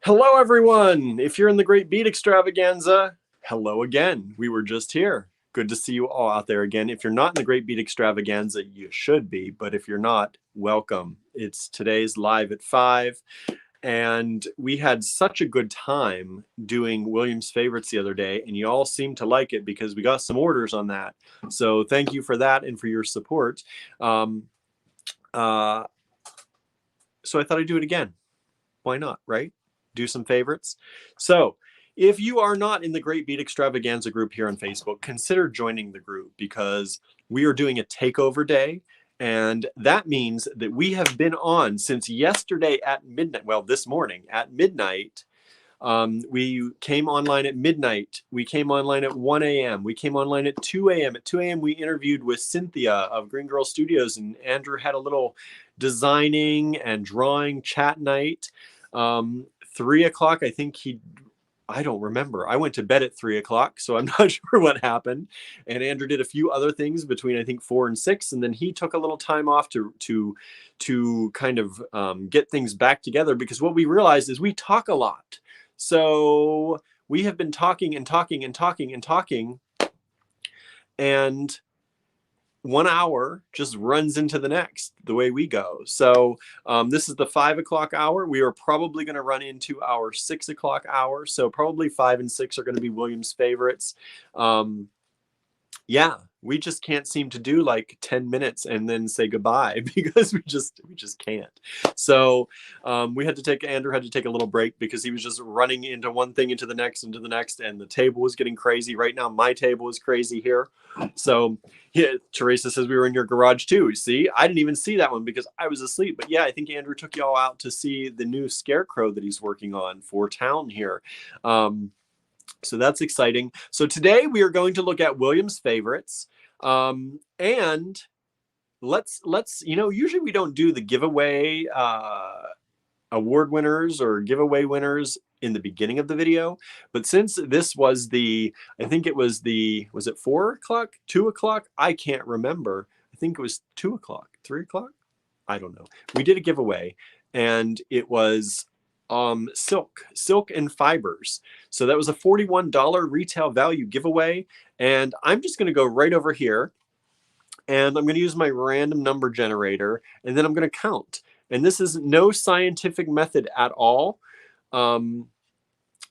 Hello, everyone. If you're in the Great Bead Extravaganza, hello again. We were just here. Good to see you all out there again. If you're not in the Great Bead Extravaganza, you should be. But if you're not, welcome. It's today's live at 5. And we had such a good time doing William's favorites the other day. And you all seemed to like it because we got some orders on that. So thank you for that and for your support. So I thought I'd do it again. Why not, right? Do some favorites. So if you are not in the Great Bead Extravaganza group here on Facebook, consider joining the group because we are doing a takeover day. And that means that we have been on since yesterday at midnight. Well, this morning at midnight. We came online at midnight. We came online at 1 a.m. We came online at 2 a.m. At 2 a.m. we interviewed with Cynthia of Green Girl Studios, and Andrew had a little designing and drawing chat night. 3 o'clock, I don't remember. I went to bed at 3 o'clock, so I'm not sure what happened. And Andrew did a few other things between, I think, 4 and 6. And then he took a little time off to kind of get things back together, because what we realized is we talk a lot. So we have been talking and talking and talking and talking, and 1 hour just runs into the next the way we go. So this is the 5 o'clock hour. We are probably going to run into our 6 o'clock hour. So probably 5 and 6 are going to be William's favorites. Yeah, we just can't seem to do like 10 minutes and then say goodbye because we just can't. So Andrew had to take a little break because he was just running into one thing, into the next, and the table was getting crazy. Right now, my table is crazy here. So yeah, Teresa says we were in your garage too. See, I didn't even see that one because I was asleep. But yeah, I think Andrew took y'all out to see the new scarecrow that he's working on for town here. So that's exciting. So today we are going to look at William's favorites. And let's usually we don't do the giveaway award winners or giveaway winners in the beginning of the video. But since this was I think it was was it 4 o'clock, 2 o'clock? I can't remember. I think it was 2 o'clock, 3 o'clock. I don't know. We did a giveaway and it was silk and fibers. So that was a $41 retail value giveaway. And I'm just going to go right over here and I'm going to use my random number generator, and then I'm going to count. And this is no scientific method at all.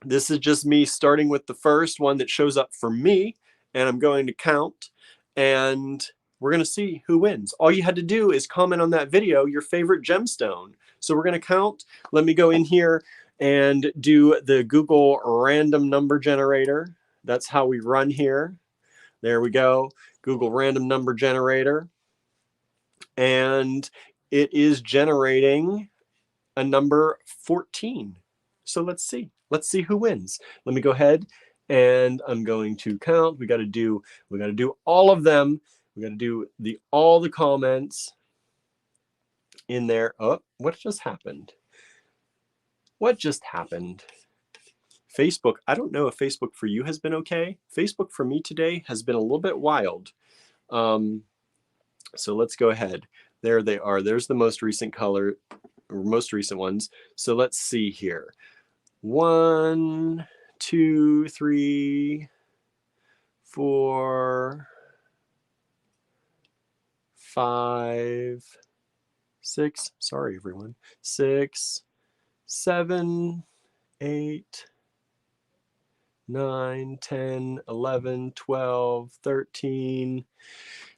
This is just me starting with the first one that shows up for me, and I'm going to count, and we're going to see who wins. All you had to do is comment on that video your favorite gemstone. So we're going to count. Let me go in here and do the Google random number generator. That's how we run here. There we go. Google random number generator. And it is generating a number 14. So let's see. Let's see who wins. Let me go ahead and I'm going to count. We got to do all of them. We got to do all the comments in there. Oh, what just happened? What just happened? Facebook, I don't know if Facebook for you has been okay. Facebook for me today has been a little bit wild. So let's go ahead. There they are. There's the most recent color, or most recent ones. So let's see here. 1, 2, 3, 4, 5, 6. Sorry, everyone. 6, 7, 8, 9, 10, 11, 12, 13.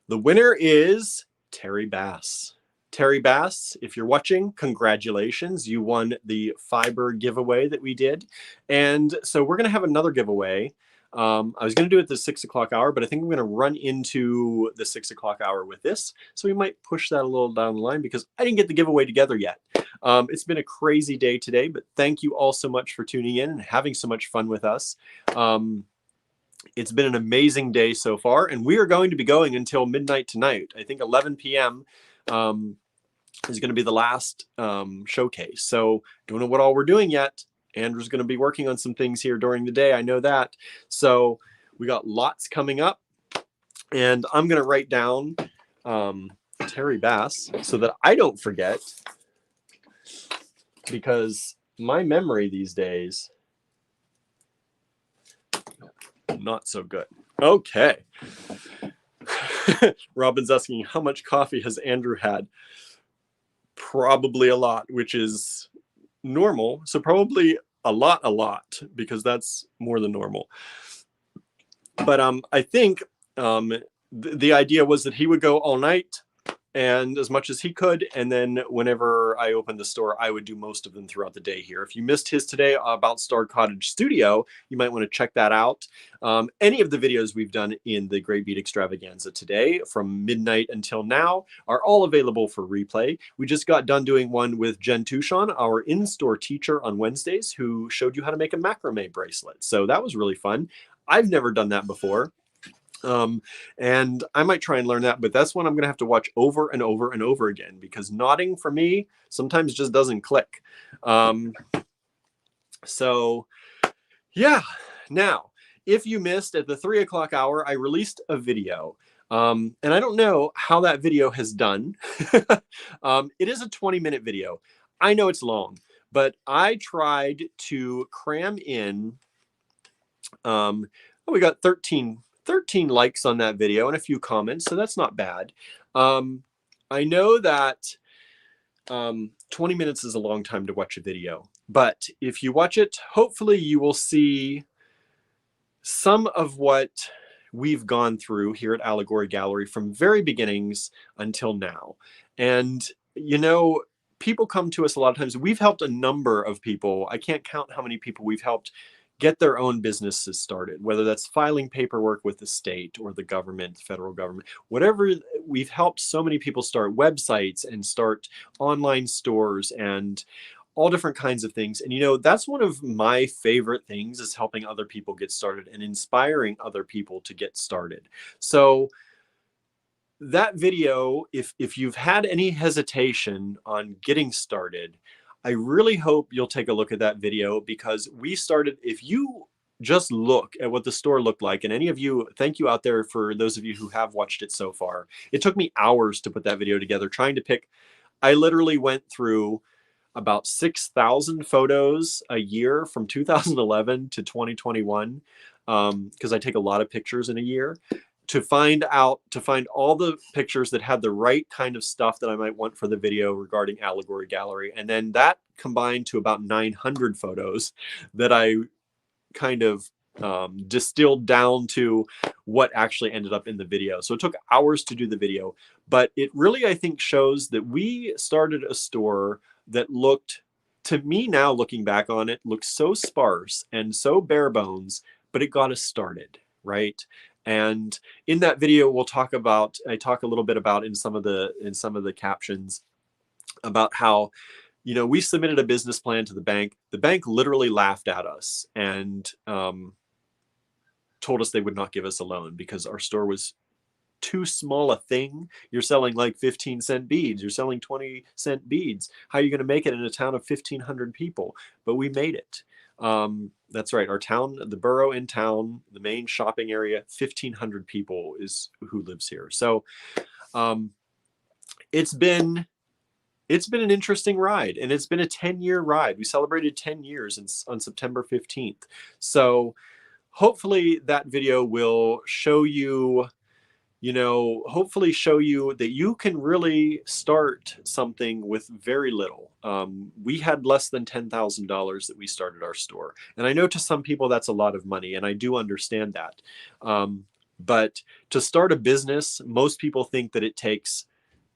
The winner is Terry Bass. Terry Bass, if you're watching, congratulations. You won the fiber giveaway that we did. And so we're going to have another giveaway. I was going to do it at the 6 o'clock hour, but I think we're going to run into the 6 o'clock hour with this. So we might push that a little down the line because I didn't get the giveaway together yet. It's been a crazy day today, but thank you all so much for tuning in and having so much fun with us. It's been an amazing day so far, and we are going to be going until midnight tonight. I think 11 p.m. Is going to be the last showcase. So don't know what all we're doing yet. Andrew's going to be working on some things here during the day. I know that. So we got lots coming up, and I'm going to write down Terry Bass so that I don't forget. because my memory these days, not so good. Okay. Robin's asking, how much coffee has Andrew had? Probably a lot, which is normal. So probably a lot, because that's more than normal. But I think the idea was that he would go all night and as much as he could. And then whenever I opened the store, I would do most of them throughout the day here. If you missed his today about Star Cottage Studio, you might want to check that out. Any of the videos we've done in the Great Bead Extravaganza today from midnight until now are all available for replay. We just got done doing one with Jen Tushon, our in-store teacher on Wednesdays, who showed you how to make a macrame bracelet. So that was really fun. I've never done that before. And I might try and learn that, but that's one I'm going to have to watch over and over and over again, because knotting for me sometimes just doesn't click. So yeah, now, if you missed at the 3 o'clock hour, I released a video. And I don't know how that video has done. It is a 20-minute video. I know it's long, but I tried to cram in, we got 13 likes on that video and a few comments, so that's not bad. I know that 20 minutes is a long time to watch a video, but if you watch it, hopefully you will see some of what we've gone through here at Allegory Gallery from very beginnings until now. And, you know, people come to us a lot of times. We've helped a number of people. I can't count how many people we've helped get their own businesses started, whether that's filing paperwork with the state or the government, federal government, whatever. We've helped so many people start websites and start online stores and all different kinds of things. And, you know, that's one of my favorite things, is helping other people get started and inspiring other people to get started. So that video, if you've had any hesitation on getting started, I really hope you'll take a look at that video, because we started, if you just look at what the store looked like, and any of you, thank you out there for those of you who have watched it so far. It took me hours to put that video together, trying to pick. I literally went through about 6,000 photos a year from 2011 to 2021, because I take a lot of pictures in a year, to find all the pictures that had the right kind of stuff that I might want for the video regarding Allegory Gallery. And then that combined to about 900 photos that I kind of distilled down to what actually ended up in the video. So it took hours to do the video, but it really, I think, shows that we started a store that looked, to me now looking back on it, looks so sparse and so bare bones, but it got us started, right? And in that video, I talk a little bit about in some of the captions about how, you know, we submitted a business plan to the bank. The bank literally laughed at us and told us they would not give us a loan because our store was too small a thing. You're selling like 15-cent beads. You're selling 20-cent beads. How are you going to make it in a town of 1,500 people? But we made it. That's right. Our town, the borough in town, the main shopping area, 1,500 people is who lives here. So it's been an interesting ride, and it's been a 10-year ride. We celebrated 10 years on September 15th. So hopefully that video will show you, hopefully show you that you can really start something with very little. We had less than $10,000 that we started our store. And I know to some people that's a lot of money, and I do understand that. But to start a business, most people think that it takes,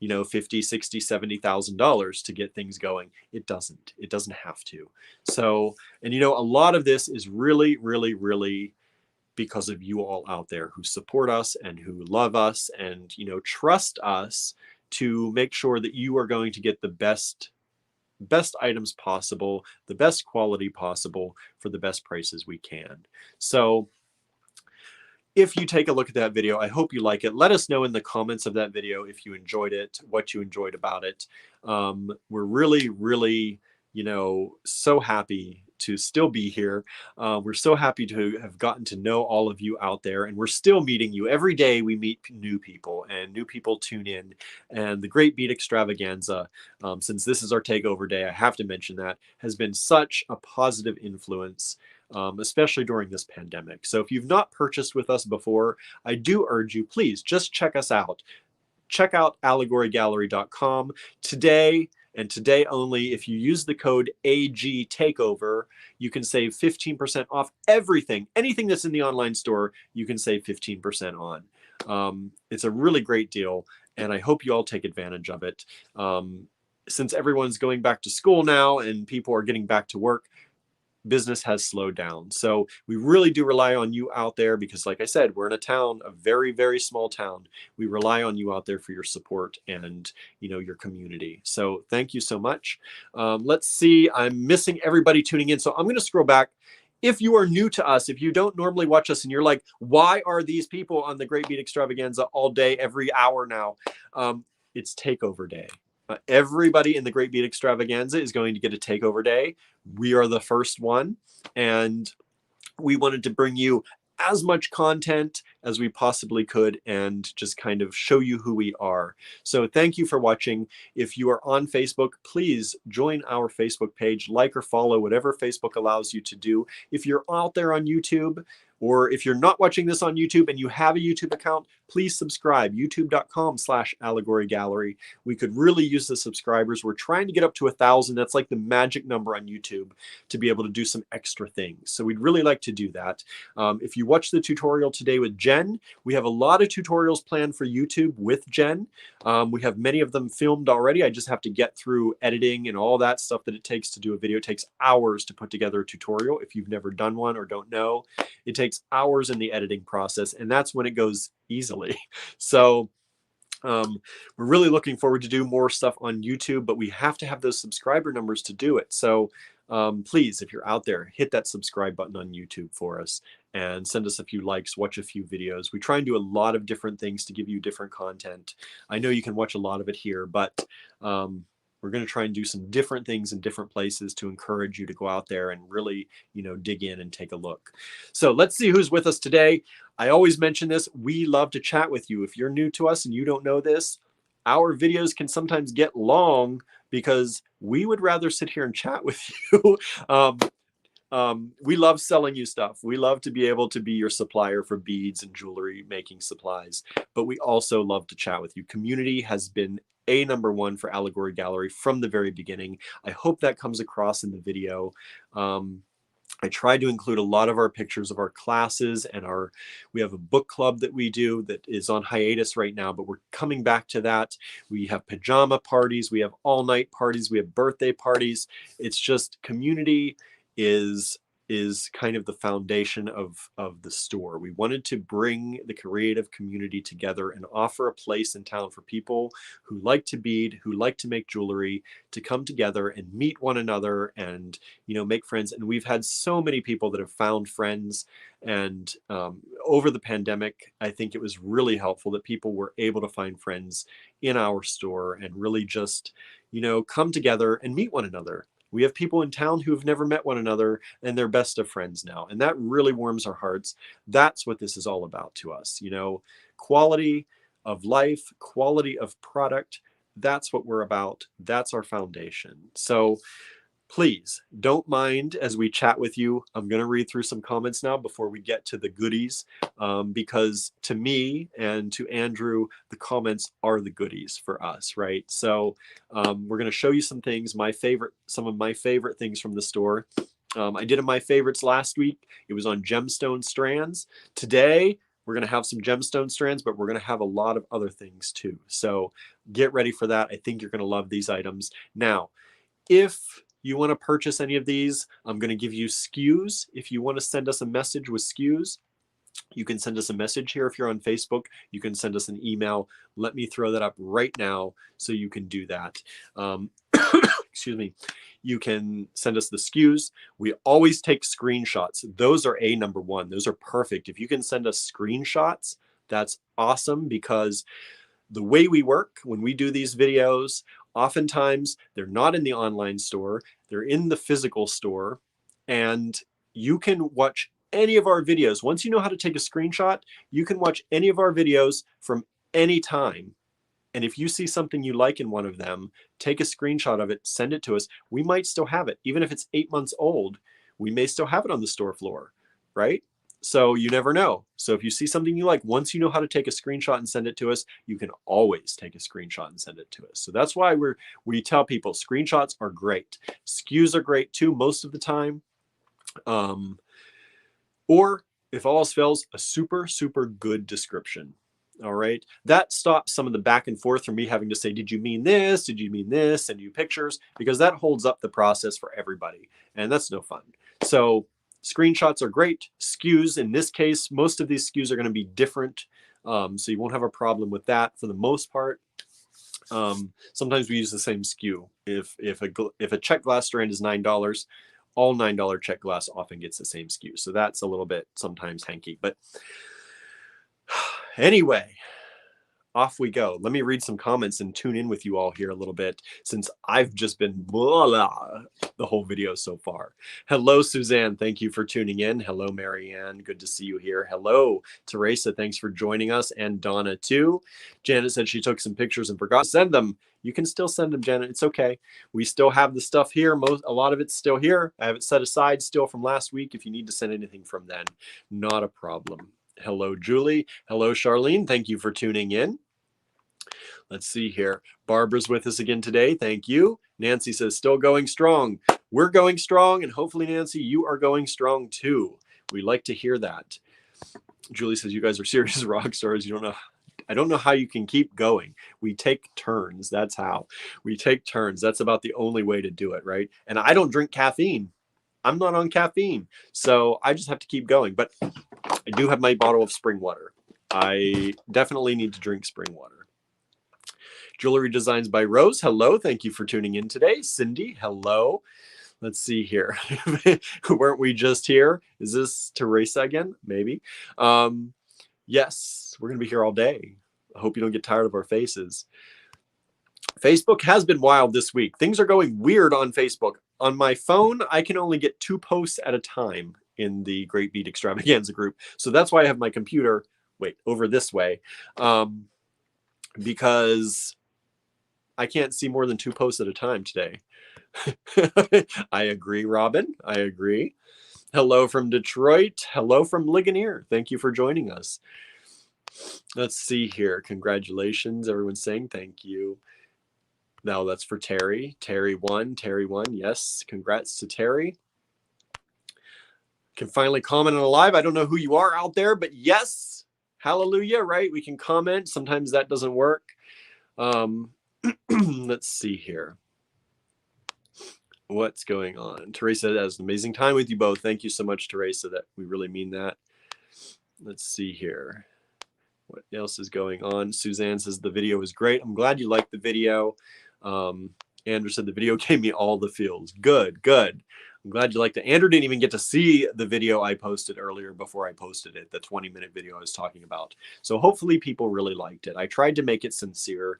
$50,000, $60,000, $70,000 to get things going. It doesn't. It doesn't have to. So, and a lot of this is really, really, really because of you all out there who support us and who love us and, trust us to make sure that you are going to get the best items possible, the best quality possible for the best prices we can. So if you take a look at that video, I hope you like it. Let us know in the comments of that video if you enjoyed it, what you enjoyed about it. We're really, really, so happy to still be here. We're so happy to have gotten to know all of you out there, and we're still meeting you. Every day we meet new people, and new people tune in. And the Great Bead Extravaganza, since this is our takeover day, I have to mention that, has been such a positive influence, especially during this pandemic. So if you've not purchased with us before, I do urge you, please just check us out. Check out allegorygallery.com today, and today only. If you use the code AG Takeover, you can save 15% off everything. Anything that's in the online store, you can save 15% on. It's a really great deal, and I hope you all take advantage of it. Since everyone's going back to school now and people are getting back to work, business has slowed down. So we really do rely on you out there because, like I said, we're in a town, a very, very small town. We rely on you out there for your support and, you know, your community. So thank you so much. Let's see, I'm missing everybody tuning in. So I'm going to scroll back. If you are new to us, if you don't normally watch us and you're like, why are these people on the Great Bead Extravaganza all day, every hour now? It's takeover day. Everybody in the Great Bead Extravaganza is going to get a takeover day. We are the first one, and we wanted to bring you as much content as we possibly could and just kind of show you who we are. So thank you for watching. If you are on Facebook, please join our Facebook page, like or follow, whatever Facebook allows you to do. If you're out there on YouTube, or if you're not watching this on YouTube and you have a YouTube account, please subscribe, youtube.com/allegorygallery. We could really use the subscribers. We're trying to get up to 1,000. That's like the magic number on YouTube to be able to do some extra things. So we'd really like to do that. If you watch the tutorial today with Jen, we have a lot of tutorials planned for YouTube with Jen. We have many of them filmed already. I just have to get through editing and all that stuff that it takes to do a video. It takes hours to put together a tutorial. If you've never done one or don't know, it takes hours in the editing process, and that's when it goes easily. So we're really looking forward to do more stuff on YouTube, but we have to have those subscriber numbers to do it. So please, if you're out there, hit that subscribe button on YouTube for us and send us a few likes, watch a few videos. We try and do a lot of different things to give you different content. I know you can watch a lot of it here, but we're going to try and do some different things in different places to encourage you to go out there and really, you know, dig in and take a look. So let's see who's with us today. I always mention this. We love to chat with you. If you're new to us and you don't know this, our videos can sometimes get long because we would rather sit here and chat with you. We love selling you stuff. We love to be able to be your supplier for beads and jewelry making supplies, but we also love to chat with you. Community has been #1 for Allegory Gallery from the very beginning. I hope that comes across in the video. I tried to include a lot of our pictures of our classes, and we have a book club that we do that is on hiatus right now, but we're coming back to that. We have pajama parties, we have all-night parties, we have birthday parties. It's just community is kind of the foundation of the store. We wanted to bring the creative community together and offer a place in town for people who like to bead, who like to make jewelry, to come together and meet one another and, you know, make friends. And we've had so many people that have found friends. And over the pandemic, I think it was really helpful that people were able to find friends in our store and really just, you know, come together and meet one another. We have people in town who have never met one another and they're best of friends now. And that really warms our hearts. That's what this is all about to us. You know, quality of life, quality of product. That's what we're about. That's our foundation. So please don't mind as we chat with you. I'm going to read through some comments now before we get to the goodies, because to me and to Andrew, the comments are the goodies for us, right? So we're going to show you some things, some of my favorite things from the store. I did my favorites last week. It was on gemstone strands. Today, we're going to have some gemstone strands, but we're going to have a lot of other things too. So get ready for that. I think you're going to love these items. Now, if you want to purchase any of these, I'm going to give you SKUs. If you want to send us a message with SKUs, you can send us a message here. If you're on Facebook, you can send us an email. Let me throw that up right now so you can do that. Excuse me. You can send us the SKUs. We always take screenshots. Those are #1. Those are perfect. If you can send us screenshots, that's awesome, because the way we work when we do these videos, oftentimes they're not in the online store, they're in the physical store. And you can watch any of our videos. Once you know how to take a screenshot, you can watch any of our videos from any time. And if you see something you like in one of them, take a screenshot of it, send it to us. We might still have it. Even if it's 8 months old, we may still have it on the store floor, right? So you never know. So if you see something you like, once you know how to take a screenshot and send it to us, you can always take a screenshot and send it to us. So that's why we tell people screenshots are great. SKUs are great too, most of the time. Or if all else fails, a super, super good description. All right. That stops some of the back and forth from me having to say, did you mean this? Did you mean this? Send you pictures, because that holds up the process for everybody. And that's no fun. So screenshots are great. SKUs, in this case, most of these SKUs are going to be different. So you won't have a problem with that for the most part. Sometimes we use the same SKU. If a Czech Glass strand is $9, all $9 Czech Glass often gets the same SKU. So that's a little bit sometimes hanky. But anyway, off we go. Let me read some comments and tune in with you all here a little bit, since I've just been blah, blah, the whole video so far. Hello, Suzanne. Thank you for tuning in. Hello, Marianne. Good to see you here. Hello, Teresa. Thanks for joining us. And Donna, too. Janet said she took some pictures and forgot to send them. You can still send them, Janet. It's okay. We still have the stuff here. A lot of it's still here. I have it set aside still from last week. If you need to send anything from then, not a problem. Hello, Julie. Hello, Charlene. Thank you for tuning in. Let's see here. Barbara's with us again today. Thank you. Nancy says, still going strong. We're going strong, and hopefully, Nancy, you are going strong too. We like to hear that. Julie says, you guys are serious rock stars. You don't know. I don't know how you can keep going. We take turns. That's how. We take turns. That's about the only way to do it, right? And I don't drink caffeine. I'm not on caffeine. So I just have to keep going. But I do have my bottle of spring water. I definitely need to drink spring water. Jewelry Designs by Rose. Hello. Thank you for tuning in today. Cindy, hello. Let's see here. Weren't we just here? Is this Teresa again? Maybe. Yes, we're going to be here all day. I hope you don't get tired of our faces. Facebook has been wild this week. Things are going weird on Facebook. On my phone, I can only get 2 posts at a time in the Great Bead Extravaganza group. So that's why I have my computer, over this way, because I can't see more than 2 posts at a time today. I agree, Robin. I agree. Hello from Detroit. Hello from Ligonier. Thank you for joining us. Let's see here. Congratulations. Everyone's saying thank you. Now that's for Terry. Terry won. Yes. Congrats to Terry. Can finally comment on a live. I don't know who you are out there, but yes. Hallelujah, right? We can comment. Sometimes that doesn't work. Let's see here. What's going on? Teresa has an amazing time with you both. Thank you so much, Teresa. That we really mean that. Let's see here. What else is going on? Suzanne says the video is great. I'm glad you liked the video. Andrew said the video gave me all the feels. Good, good. I'm glad you liked it. Andrew didn't even get to see the video I posted earlier before I posted it, the 20-minute video I was talking about. So hopefully people really liked it. I tried to make it sincere.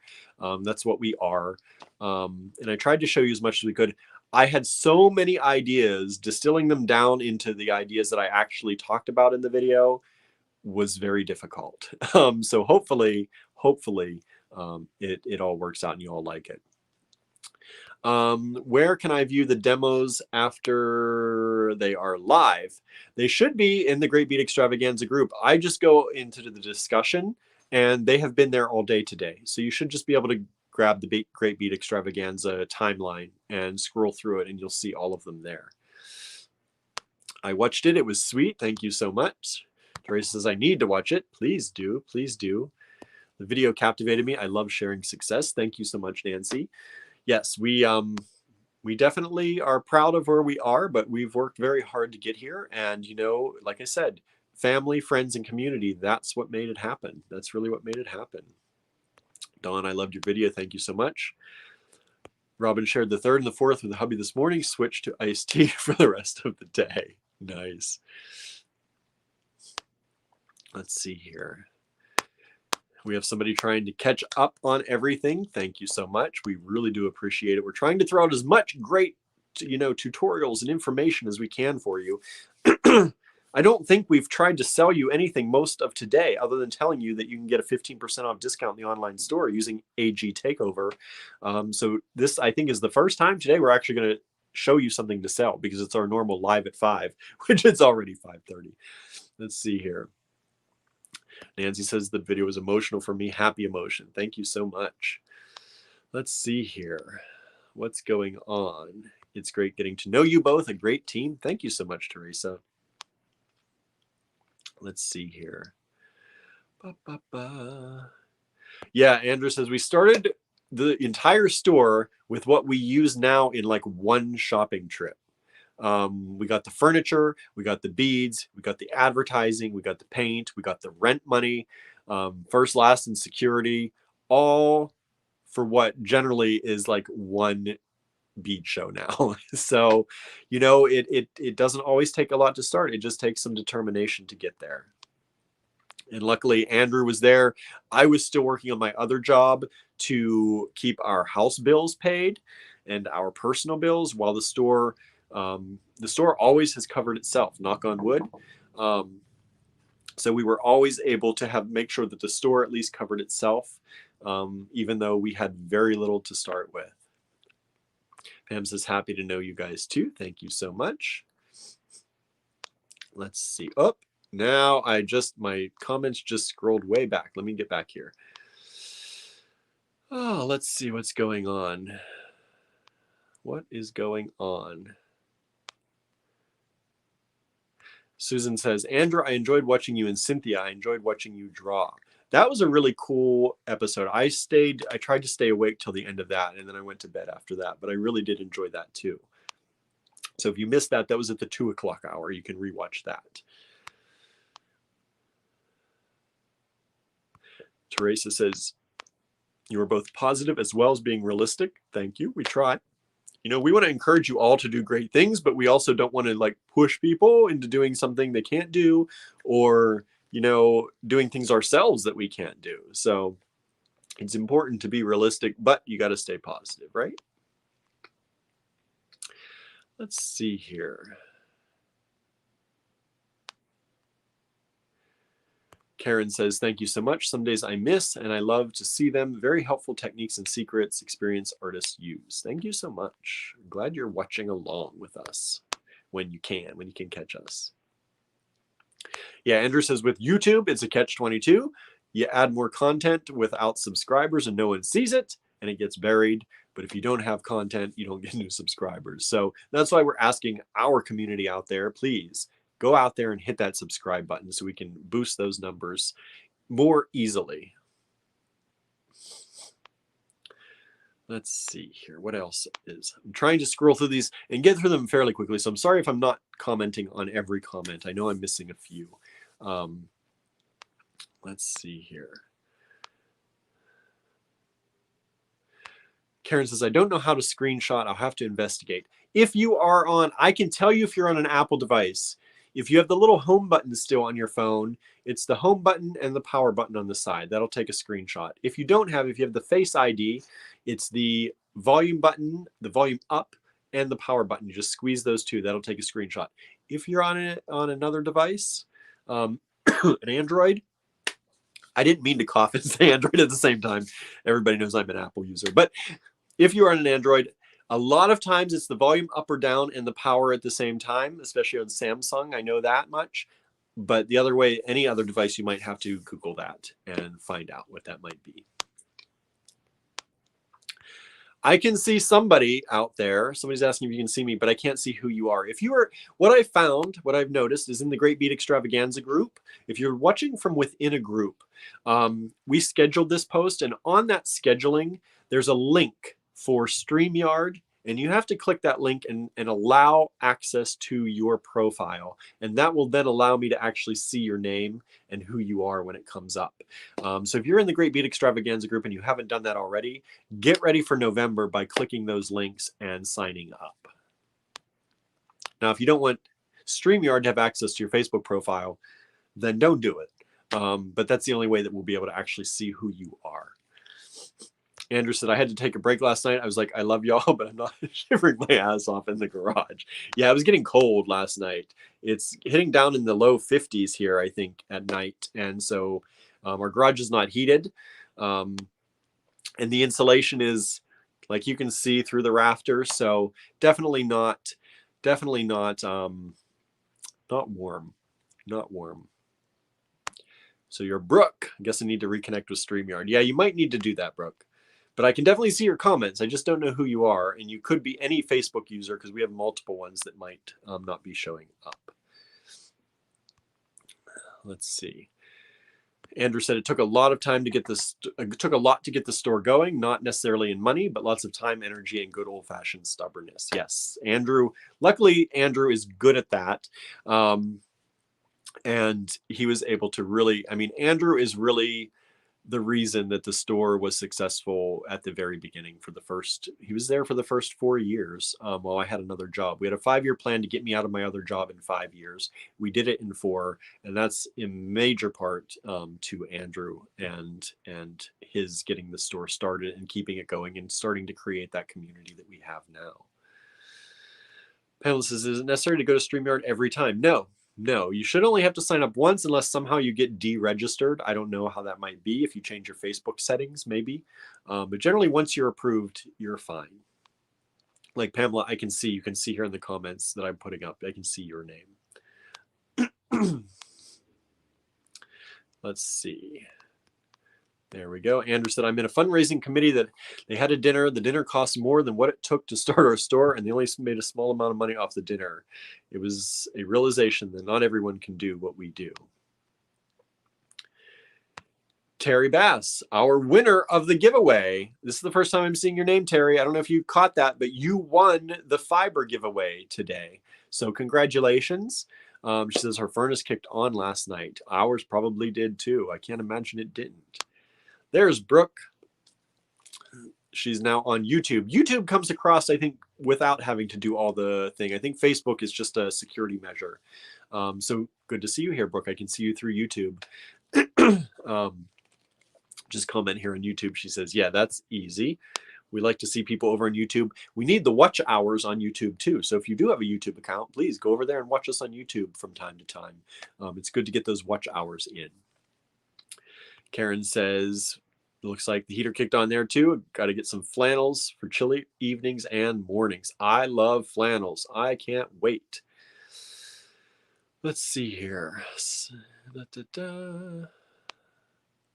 That's what we are. And I tried to show you as much as we could. I had so many ideas. Distilling them down into the ideas that I actually talked about in the video was very difficult. So hopefully it all works out and you all like it. Where can I view the demos after they are live? They should be in the Great Bead Extravaganza group. I just go into the discussion and they have been there all day today. So you should just be able to grab the Great Bead Extravaganza timeline and scroll through it and you'll see all of them there. I watched it. It was sweet. Thank you so much. Teresa says, I need to watch it. Please do. Please do. The video captivated me. I love sharing success. Thank you so much, Nancy. Yes, we definitely are proud of where we are, but we've worked very hard to get here. And, you know, like I said, family, friends, and community, that's what made it happen. That's really what made it happen. Dawn, I loved your video. Thank you so much. Robin shared the 3rd and the 4th with the hubby this morning. Switched to iced tea for the rest of the day. Nice. Let's see here. We have somebody trying to catch up on everything. Thank you so much. We really do appreciate it. We're trying to throw out as much great tutorials and information as we can for you. I don't think we've tried to sell you anything most of today other than telling you that you can get a 15% off discount in the online store using AG Takeover. So this, I think, is the first time today we're actually going to show you something to sell, because it's our normal live at 5, which it's already 5:30. Let's see here. Nancy says the video was emotional for me. Happy emotion. Thank you so much. Let's see here. What's going on? It's great getting to know you both. A great team. Thank you so much, Teresa. Let's see here. Yeah, Andrew says we started the entire store with what we use now in like one shopping trip. We got the furniture, we got the beads, we got the advertising, we got the paint, we got the rent money, first, last, and security, all for what generally is like one bead show now. So, it doesn't always take a lot to start. It just takes some determination to get there. And luckily, Andrew was there. I was still working on my other job to keep our house bills paid and our personal bills, while the store always has covered itself, knock on wood. So we were always able to make sure that the store at least covered itself, even though we had very little to start with. Pam says, happy to know you guys too. Thank you so much. Let's see. Oh, now my comments just scrolled way back. Let me get back here. Oh, let's see what's going on. What is going on? Susan says, Andrew, I enjoyed watching you, and Cynthia, I enjoyed watching you draw. That was a really cool episode. I tried to stay awake till the end of that, and then I went to bed after that, but I really did enjoy that too. So if you missed that, that was at the 2 o'clock hour. You can rewatch that. Teresa says, you were both positive as well as being realistic. Thank you. We try. We want to encourage you all to do great things, but we also don't want to like push people into doing something they can't do, or, doing things ourselves that we can't do. So it's important to be realistic, but you got to stay positive, right? Let's see here. Karen says, thank you so much. Some days I miss, and I love to see them. Very helpful techniques and secrets experienced artists use. Thank you so much. I'm glad you're watching along with us when you can catch us. Yeah, Andrew says, with YouTube, it's a catch-22. You add more content without subscribers and no one sees it, and it gets buried. But if you don't have content, you don't get new subscribers. So that's why we're asking our community out there, please, go out there and hit that subscribe button so we can boost those numbers more easily. Let's see here. What else is? I'm trying to scroll through these and get through them fairly quickly. So I'm sorry if I'm not commenting on every comment. I know I'm missing a few. Let's see here. Karen says, I don't know how to screenshot. I'll have to investigate. If you are on, I can tell you if you're on an Apple device. If you have the little home button still on your phone, it's the home button and the power button on the side. That'll take a screenshot. If you have the Face ID, it's the volume button, the volume up, and the power button. You just squeeze those two. That'll take a screenshot. If you're on another device, an Android, I didn't mean to cough and say Android at the same time. Everybody knows I'm an Apple user. But if you are on an Android, a lot of times it's the volume up or down and the power at the same time, especially on Samsung. I know that much. But the other way, any other device, you might have to Google that and find out what that might be. I can see somebody out there. Somebody's asking if you can see me, but I can't see who you are. If you are, what I've noticed is in the Great Bead Extravaganza group, if you're watching from within a group, we scheduled this post, and on that scheduling, there's a link for StreamYard, and you have to click that link and allow access to your profile. And that will then allow me to actually see your name and who you are when it comes up. So if you're in the Great Bead Extravaganza group and you haven't done that already, get ready for November by clicking those links and signing up. Now, if you don't want StreamYard to have access to your Facebook profile, then don't do it. But that's the only way that we'll be able to actually see who you are. Andrew said, I had to take a break last night. I was like, I love y'all, but I'm not shivering my ass off in the garage. Yeah, it was getting cold last night. It's hitting down in the low 50s here, I think, at night. And so our garage is not heated. And the insulation is, like you can see through the rafters. So definitely not warm. Not warm. So your Brooke, I guess I need to reconnect with StreamYard. Yeah, you might need to do that, Brooke. But I can definitely see your comments. I just don't know who you are. And you could be any Facebook user because we have multiple ones that might not be showing up. Let's see. Andrew said it took a lot of time to get this. It took a lot to get the store going, not necessarily in money, but lots of time, energy, and good old-fashioned stubbornness. Yes, Andrew. Luckily, Andrew is good at that. And he was able to really, I mean, Andrew is really the reason that the store was successful at the very beginning. He was there for the first 4 years while I had another job. We had a 5-year plan to get me out of my other job in 5 years. We did it in 4, and that's in major part to Andrew and his getting the store started and keeping it going and starting to create that community that we have now. Panel says, is it necessary to go to StreamYard every time? No, you should only have to sign up once unless somehow you get deregistered. I don't know how that might be. If you change your Facebook settings, maybe. But generally, once you're approved, you're fine. Like Pamela, you can see here in the comments that I'm putting up. I can see your name. Let's see. There we go. Andrew said, I'm in a fundraising committee that they had a dinner. The dinner cost more than what it took to start our store, and they only made a small amount of money off the dinner. It was a realization that not everyone can do what we do. Terry Bass, our winner of the giveaway. This is the first time I'm seeing your name, Terry. I don't know if you caught that, but you won the fiber giveaway today. So congratulations. She says her furnace kicked on last night. Ours probably did too. I can't imagine it didn't. There's Brooke. She's now on YouTube. YouTube comes across, I think, without having to do all the thing. I think Facebook is just a security measure. So good to see you here, Brooke. I can see you through YouTube. Just comment here on YouTube. She says, yeah, that's easy. We like to see people over on YouTube. We need the watch hours on YouTube too. So if you do have a YouTube account, please go over there and watch us on YouTube from time to time. It's good to get those watch hours in. Karen says, looks like the heater kicked on there too. Got to get some flannels for chilly evenings and mornings. I love flannels. I can't wait. Let's see here.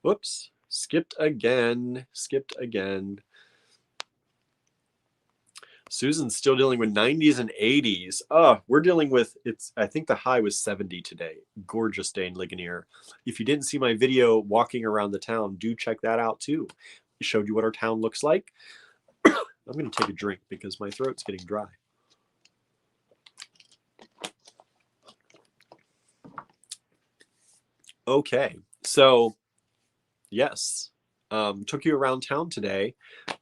Whoops. Skipped again. Susan's still dealing with 90s and 80s. We're dealing with, I think the high was 70 today. Gorgeous day in Ligonier. If you didn't see my video walking around the town, do check that out too. It showed you what our town looks like. I'm going to take a drink because my throat's getting dry. Okay, so yes. Took you around town today,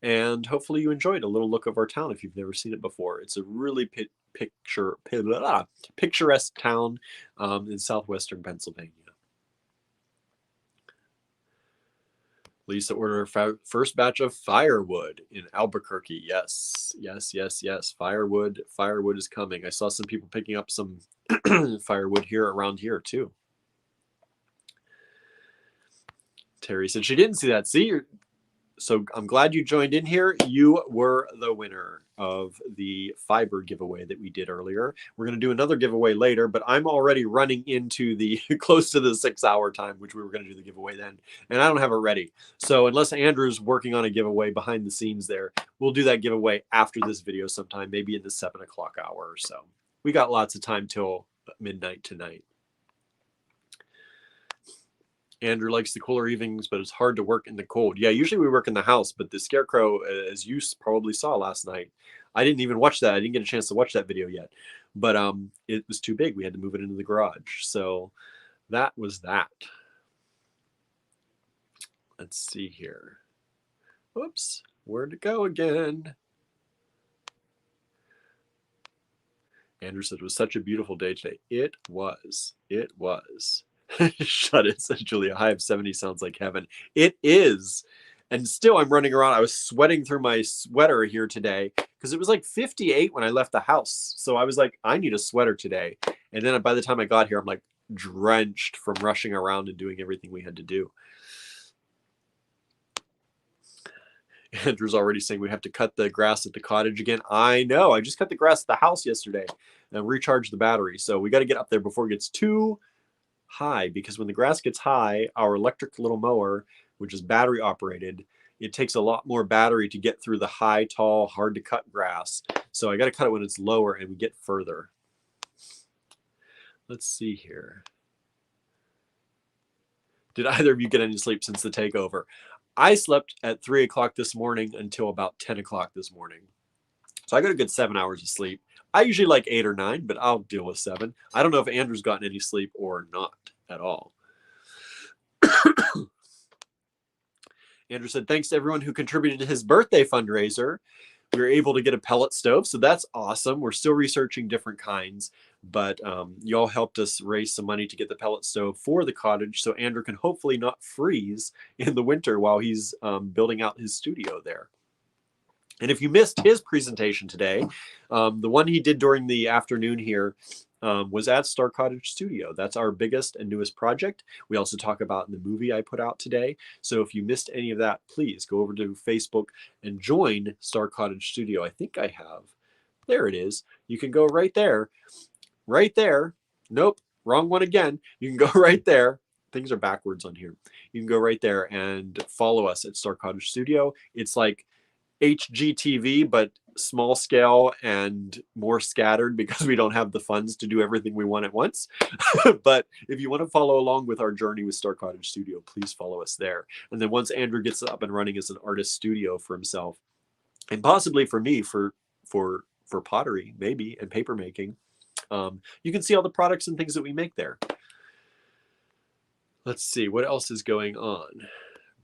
and hopefully you enjoyed a little look of our town if you've never seen it before. It's a really picturesque town in southwestern Pennsylvania. Lisa ordered her first batch of firewood in Albuquerque. Yes. Firewood is coming. I saw some people picking up some firewood around here too. Terry said she didn't see that. So I'm glad you joined in here. You were the winner of the fiber giveaway that we did earlier. We're going to do another giveaway later, but I'm already running into the close to the 6-hour time, which we were going to do the giveaway then, and I don't have it ready. So unless Andrew's working on a giveaway behind the scenes there, we'll do that giveaway after this video sometime, maybe in the 7 o'clock hour or so. We got lots of time till midnight tonight. Andrew likes the cooler evenings, but it's hard to work in the cold. Yeah, usually we work in the house, but the scarecrow, as you probably saw last night, I didn't even watch that. I didn't get a chance to watch that video yet, but it was too big. We had to move it into the garage. So that was that. Let's see here. Whoops, where'd it go again? Andrew said it was such a beautiful day today. It was. Shut it, says Julia. High of 70 sounds like heaven. It is. And still I'm running around. I was sweating through my sweater here today because it was like 58 when I left the house. So I was like, I need a sweater today. And then by the time I got here, I'm like drenched from rushing around and doing everything we had to do. Andrew's already saying we have to cut the grass at the cottage again. I know. I just cut the grass at the house yesterday and recharged the battery. So we got to get up there before it gets too high, because when the grass gets high, our electric little mower, which is battery operated, it takes a lot more battery to get through the high, tall, hard to cut grass. So I got to cut it when it's lower and we get further. Let's see here. Did either of you get any sleep since the takeover? I slept at 3 o'clock this morning until about 10 o'clock this morning. So I got a good 7 hours of sleep. I usually like 8 or 9, but I'll deal with 7. I don't know if Andrew's gotten any sleep or not at all. Andrew said, thanks to everyone who contributed to his birthday fundraiser. We were able to get a pellet stove, so that's awesome. We're still researching different kinds, but you all helped us raise some money to get the pellet stove for the cottage, so Andrew can hopefully not freeze in the winter while he's building out his studio there. And if you missed his presentation today, the one he did during the afternoon here was at Star Cottage Studio. That's our biggest and newest project. We also talk about in the movie I put out today. So if you missed any of that, please go over to Facebook and join Star Cottage Studio. I think I have. There it is. You can go right there. Right there. Nope, wrong one again. You can go right there. Things are backwards on here. You can go right there and follow us at Star Cottage Studio. It's like HGTV, but small scale and more scattered because we don't have the funds to do everything we want at once. But if you want to follow along with our journey with Star Cottage Studio, please follow us there. And then once Andrew gets up and running as an artist studio for himself, and possibly for me for pottery, maybe, and paper making, you can see all the products and things that we make there. Let's see, what else is going on?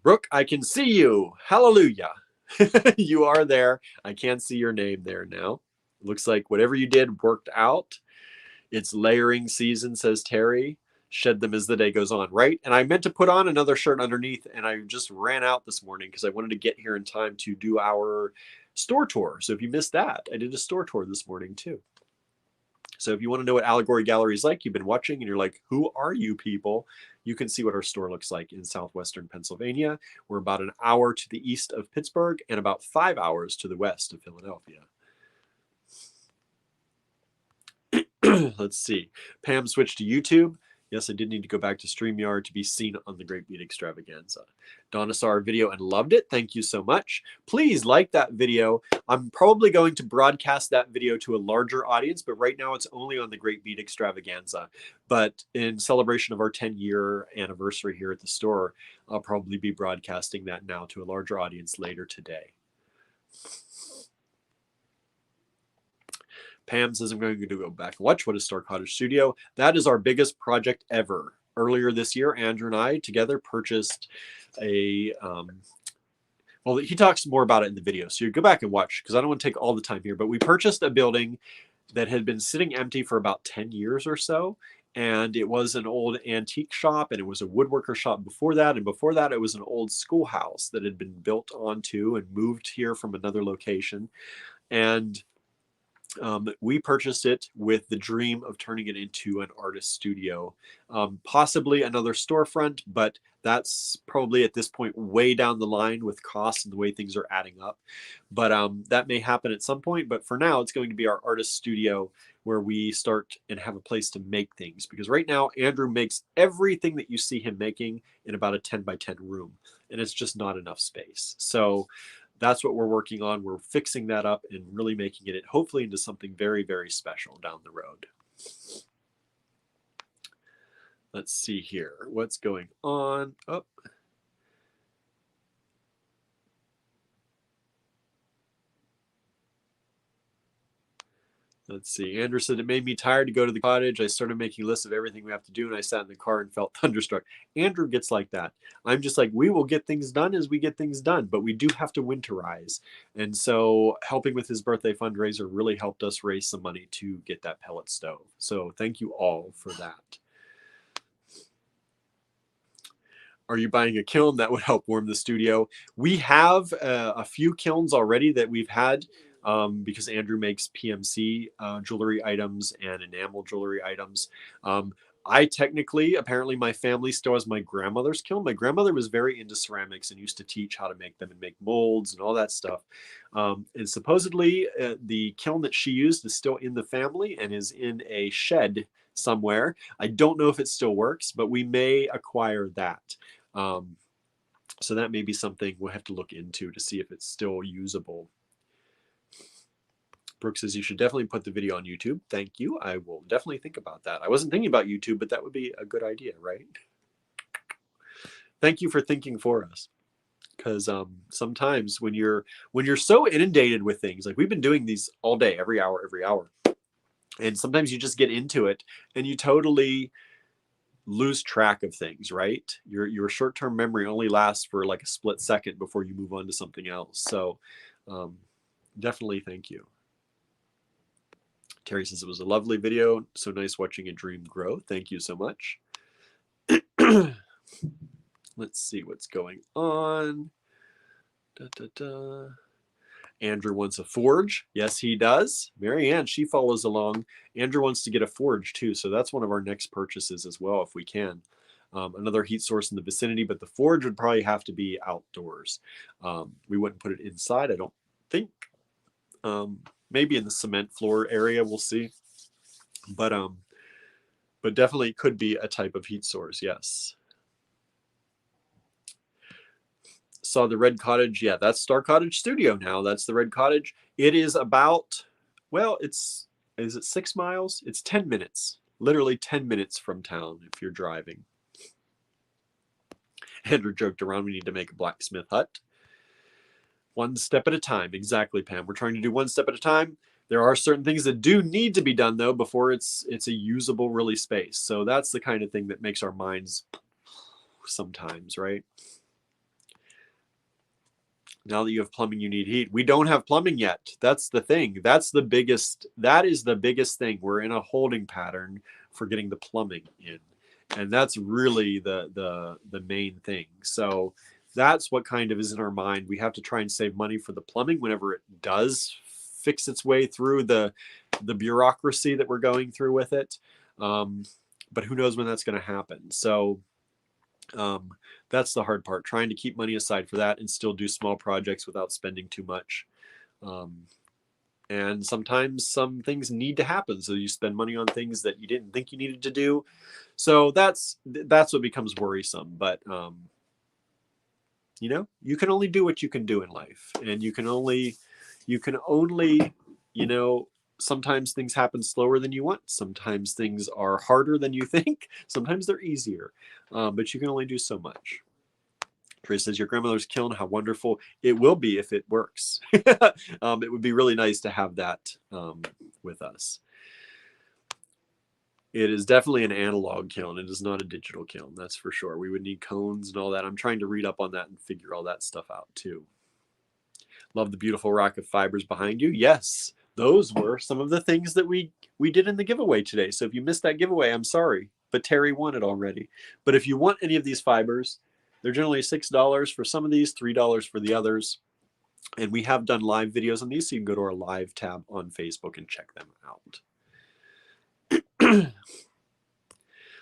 Brooke, I can see you. Hallelujah. You are there. I can't see your name there now. Looks like whatever you did worked out. It's layering season, says Terry. Shed them as the day goes on, right? And I meant to put on another shirt underneath, and I just ran out this morning because I wanted to get here in time to do our store tour. So if you missed that, I did a store tour this morning too. So if you want to know what Allegory Gallery is like, you've been watching and you're like, who are you people? You can see what our store looks like in southwestern Pennsylvania. We're about an hour to the east of Pittsburgh and about 5 hours to the west of Philadelphia. Let's see. Pam switched to YouTube. Yes, I did need to go back to StreamYard to be seen on the Great Bead Extravaganza. Donna saw our video and loved it. Thank you so much. Please like that video. I'm probably going to broadcast that video to a larger audience, but right now it's only on the Great Bead Extravaganza. But in celebration of our 10-year anniversary here at the store, I'll probably be broadcasting that now to a larger audience later today. Pam says, I'm going to go back and watch What is Star Cottage Studio. That is our biggest project ever. Earlier this year, Andrew and I together purchased a, well, he talks more about it in the video. So you go back and watch because I don't want to take all the time here, but we purchased a building that had been sitting empty for about 10 years or so. And it was an old antique shop, and it was a woodworker shop before that. And before that, it was an old schoolhouse that had been built onto and moved here from another location. And we purchased it with the dream of turning it into an artist studio, possibly another storefront, but that's probably at this point way down the line with costs and the way things are adding up. But that may happen at some point. But for now, it's going to be our artist studio where we start and have a place to make things. Because right now, Andrew makes everything that you see him making in about a 10 by 10 room, and it's just not enough space. So that's what we're working on. We're fixing that up and really making it hopefully into something very, very special down the road. Let's see here. What's going on? Oh. Let's see. Andrew said, it made me tired to go to the cottage. I started making lists of everything we have to do, and I sat in the car and felt thunderstruck. Andrew gets like that. I'm just like, we will get things done as we get things done, but we do have to winterize. And so helping with his birthday fundraiser really helped us raise some money to get that pellet stove. So thank you all for that. Are you buying a kiln? That would help warm the studio. We have a few kilns already that we've had because Andrew makes PMC jewelry items and enamel jewelry items. I technically, apparently my family still has my grandmother's kiln. My grandmother was very into ceramics and used to teach how to make them and make molds and all that stuff. And supposedly the kiln that she used is still in the family and is in a shed somewhere. I don't know if it still works, but we may acquire that. So that may be something we'll have to look into to see if it's still usable. Brooke says you should definitely put the video on YouTube. Thank you. I will definitely think about that. I wasn't thinking about YouTube, but that would be a good idea, right? Thank you for thinking for us. Because sometimes when you're so inundated with things, like we've been doing these all day, every hour, and sometimes you just get into it and you totally lose track of things, right? Your short-term memory only lasts for like a split second before you move on to something else. So definitely thank you. Terry says it was a lovely video. So nice watching a dream grow. Thank you so much. Let's see what's going on. Andrew wants a forge. Yes, he does. Marianne, she follows along. Andrew wants to get a forge too. So that's one of our next purchases as well, if we can. Another heat source in the vicinity, but the forge would probably have to be outdoors. We wouldn't put it inside, I don't think. Maybe in the cement floor area, we'll see. But definitely could be a type of heat source, yes. Saw the Red Cottage. Yeah, that's Star Cottage Studio now. That's the Red Cottage. It is about, well, is it 6 miles? It's 10 minutes. Literally 10 minutes from town if you're driving. Andrew joked around, we need to make a blacksmith hut. One step at a time. Exactly, Pam. We're trying to do one step at a time. There are certain things that do need to be done, though, before it's a usable, really space. So that's the kind of thing that makes our minds sometimes, right? Now that you have plumbing, you need heat. We don't have plumbing yet. That's the thing. That is the biggest thing. We're in a holding pattern for getting the plumbing in. And that's really the main thing. So that's what kind of is in our mind. We have to try and save money for the plumbing whenever it does fix its way through the bureaucracy that we're going through with it. But who knows when that's going to happen. So that's the hard part, trying to keep money aside for that and still do small projects without spending too much. And sometimes some things need to happen, so you spend money on things that you didn't think you needed to do. So that's what becomes worrisome. But you know, you can only do what you can do in life, and you can only you know, sometimes things happen slower than you want. Sometimes things are harder than you think. Sometimes they're easier, but you can only do so much. Trace says, your grandmother's kiln, how wonderful. It will be if it works. It would be really nice to have that with us. It is definitely an analog kiln. It is not a digital kiln, that's for sure. We would need cones and all that. I'm trying to read up on that and figure all that stuff out too. Love the beautiful rack of fibers behind you. Yes, those were some of the things that we did in the giveaway today. So if you missed that giveaway, I'm sorry, but Terry won it already. But if you want any of these fibers, they're generally $6 for some of these, $3 for the others. And we have done live videos on these, so you can go to our live tab on Facebook and check them out.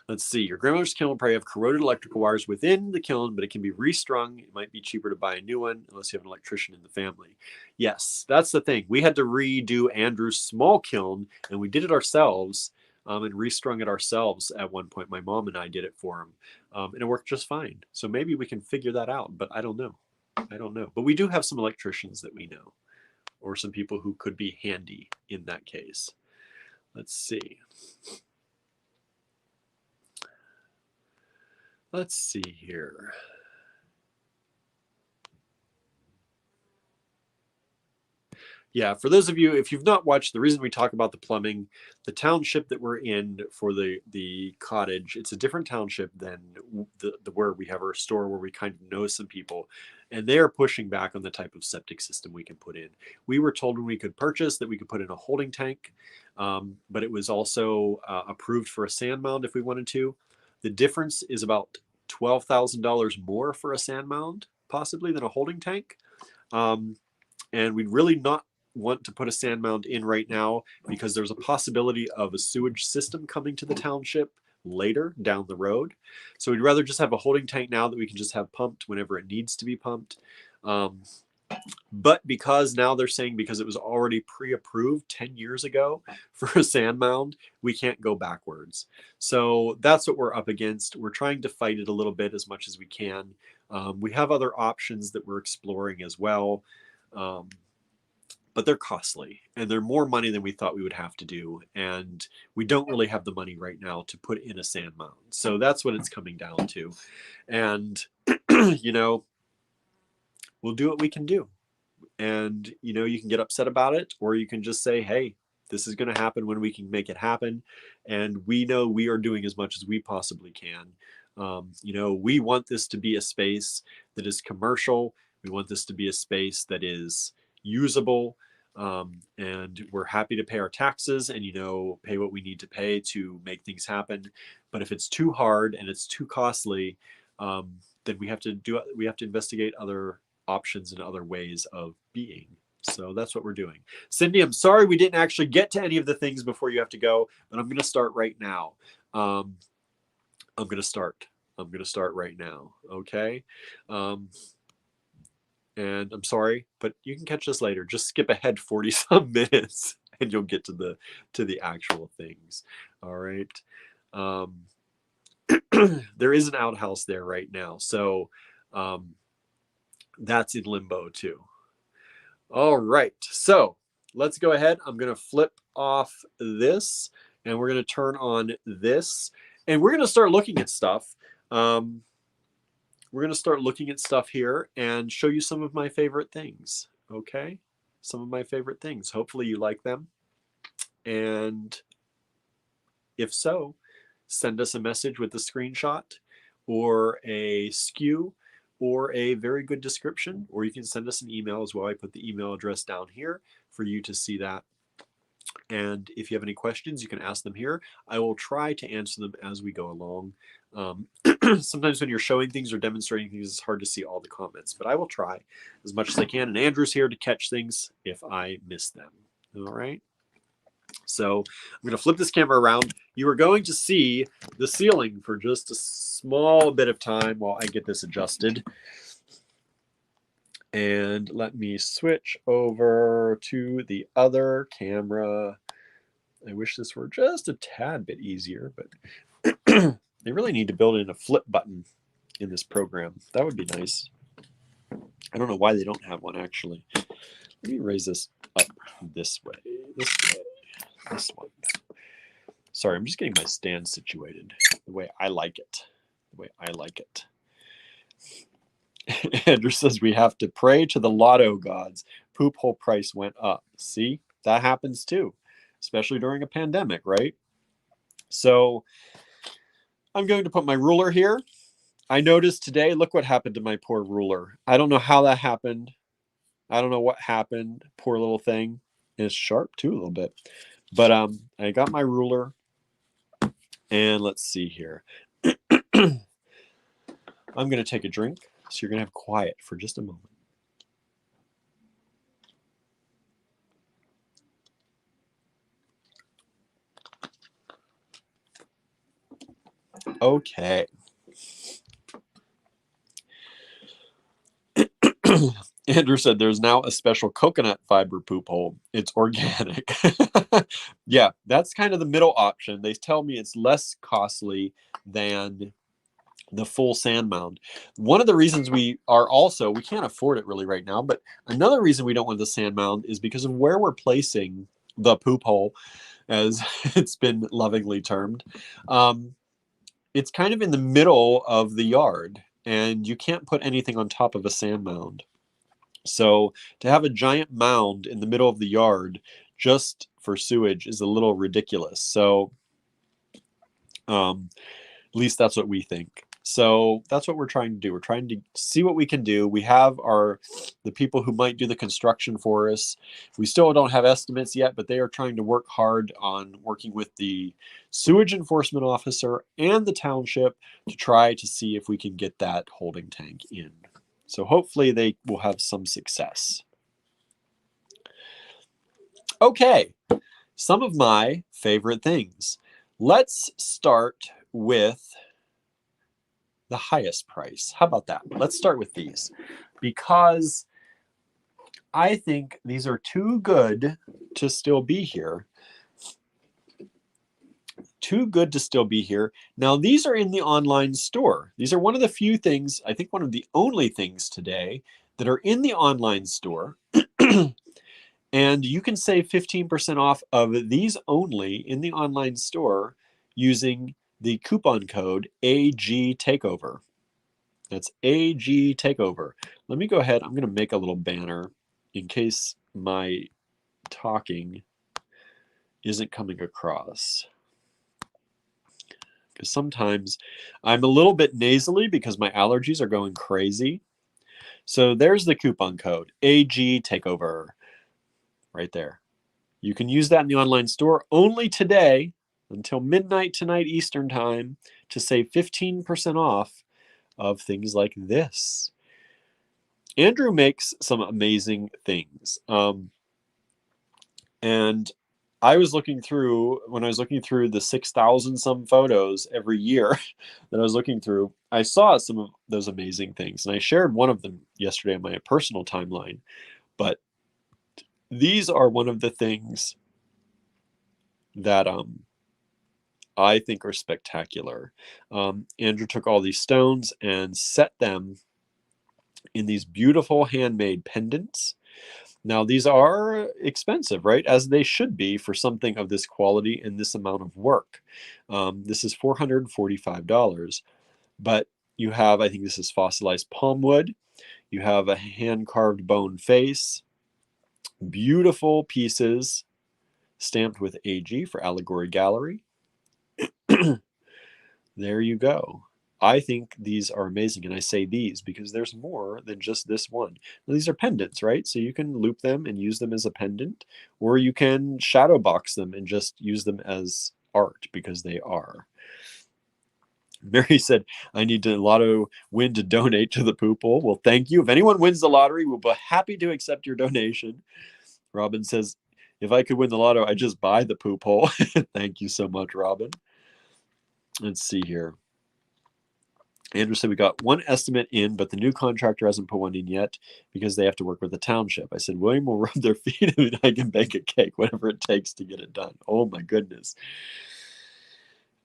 Let's see. Your grandmother's kiln will probably have corroded electrical wires within the kiln, but it can be restrung. It might be cheaper to buy a new one unless you have an electrician in the family. Yes, that's the thing. We had to redo Andrew's small kiln, and we did it ourselves and restrung it ourselves at one point. My mom and I did it for him, and it worked just fine. So maybe we can figure that out, but I don't know. I don't know. But we do have some electricians that we know, or some people who could be handy in that case. Let's see. Let's see here. Yeah, for those of you, if you've not watched, the reason we talk about the plumbing, the township that we're in for the cottage, it's a different township than the where we have our store, where we kind of know some people, and they are pushing back on the type of septic system we can put in. We were told when we could purchase that we could put in a holding tank, but it was also approved for a sand mound if we wanted to. The difference is about $12,000 more for a sand mound, possibly, than a holding tank. And we'd really not want to put a sand mound in right now because there's a possibility of a sewage system coming to the township later down the road. So we'd rather just have a holding tank now that we can just have pumped whenever it needs to be pumped. But because now they're saying because it was already pre-approved 10 years ago for a sand mound, we can't go backwards. So that's what we're up against. We're trying to fight it a little bit as much as we can. We have other options that we're exploring as well. But they're costly and they're more money than we thought we would have to do. And we don't really have the money right now to put in a sand mound. So that's what it's coming down to. And, you know, we'll do what we can do. And, you know, you can get upset about it, or you can just say, hey, this is going to happen when we can make it happen. And we know we are doing as much as we possibly can. You know, we want this to be a space that is commercial. We want this to be a space that is usable. And we're happy to pay our taxes and, you know, pay what we need to pay to make things happen. But if it's too hard and it's too costly, then we have to investigate other options and other ways of being. So that's what we're doing. Cindy, I'm sorry we didn't actually get to any of the things before you have to go, but I'm going to start right now. I'm going to start right now. Okay. And I'm sorry, but you can catch this later. Just skip ahead 40 some minutes and you'll get to the actual things. All right. There is an outhouse there right now. So, that's in limbo too. All right, so let's go ahead. I'm going to flip off this and we're going to turn on this and we're going to start looking at stuff. We're going to start looking at stuff here and show you some of my favorite things. Okay, some of my favorite things. Hopefully you like them. And if so, send us a message with a screenshot or a SKU or a very good description, or you can send us an email as well. I put the email address down here for you to see that. And if you have any questions, you can ask them here. I will try to answer them as we go along. Sometimes when you're showing things or demonstrating things, it's hard to see all the comments, but I will try as much as I can. And Andrew's here to catch things if I miss them. All right. So I'm going to flip this camera around. You are going to see the ceiling for just a small bit of time while I get this adjusted. And let me switch over to the other camera. I wish this were just a tad bit easier, but they really need to build in a flip button in this program. That would be nice. I don't know why they don't have one, actually. Let me raise this up this way, this one. Sorry, I'm just getting my stand situated the way I like it. The way I like it. Andrew says we have to pray to the lotto gods. Poop hole price went up. See, that happens too, especially during a pandemic, right? So I'm going to put my ruler here. I noticed today, look what happened to my poor ruler. I don't know how that happened. I don't know what happened. Poor little thing. It's sharp too a little bit. But I got my ruler. And let's see here. I'm going to take a drink. So you're going to have quiet for just a moment. Okay. Andrew said there's now a special coconut fiber poop hole. It's organic. Yeah, that's kind of the middle option. They tell me it's less costly than the full sand mound. One of the reasons we can't afford it really right now, but another reason we don't want the sand mound is because of where we're placing the poop hole, as it's been lovingly termed. It's kind of in the middle of the yard, and you can't put anything on top of a sand mound. So to have a giant mound in the middle of the yard just for sewage is a little ridiculous. So at least that's what we think. So that's what we're trying to do. We're trying to see what we can do. We have the people who might do the construction for us. We still don't have estimates yet, but they are trying to work hard on working with the sewage enforcement officer and the township to try to see if we can get that holding tank in. So hopefully they will have some success. Okay, some of my favorite things. Let's start with the highest price. How about that? Let's start with these because I think these are too good to still be here. Too good to still be here. Now, these are in the online store. These are one of the few things, I think one of the only things today that are in the online store. And you can save 15% off of these only in the online store using the coupon code AG Takeover. That's AG Takeover. Let me go ahead. I'm going to make a little banner in case my talking isn't coming across. Because sometimes I'm a little bit nasally because my allergies are going crazy. So there's the coupon code AG Takeover right there. You can use that in the online store only today until midnight tonight Eastern time to save 15% off of things like this. Andrew makes some amazing things. And I was looking through, when I was looking through the 6,000 some photos every year that I was looking through, I saw some of those amazing things. And I shared one of them yesterday on my personal timeline. But these are one of the things that I think are spectacular. Andrew took all these stones and set them in these beautiful handmade pendants. Now, these are expensive, right? As they should be for something of this quality and this amount of work. This is $445. But you have, I think this is fossilized palm wood. You have a hand-carved bone face. Beautiful pieces stamped with AG for Allegory Gallery. There you go. I think these are amazing, and I say these because there's more than just this one. Now, these are pendants, right? So you can loop them and use them as a pendant, or you can shadow box them and just use them as art because they are. Mary said, I need a lotto win to donate to the poople. Well, thank you. If anyone wins the lottery, we'll be happy to accept your donation. Robin says, if I could win the lotto, I'd just buy the poop hole. Thank you so much, Robin. Let's see here. Andrew said, we got one estimate in, but the new contractor hasn't put one in yet because they have to work with the township. I said, William will rub their feet and I can bake a cake, whatever it takes to get it done. Oh, my goodness.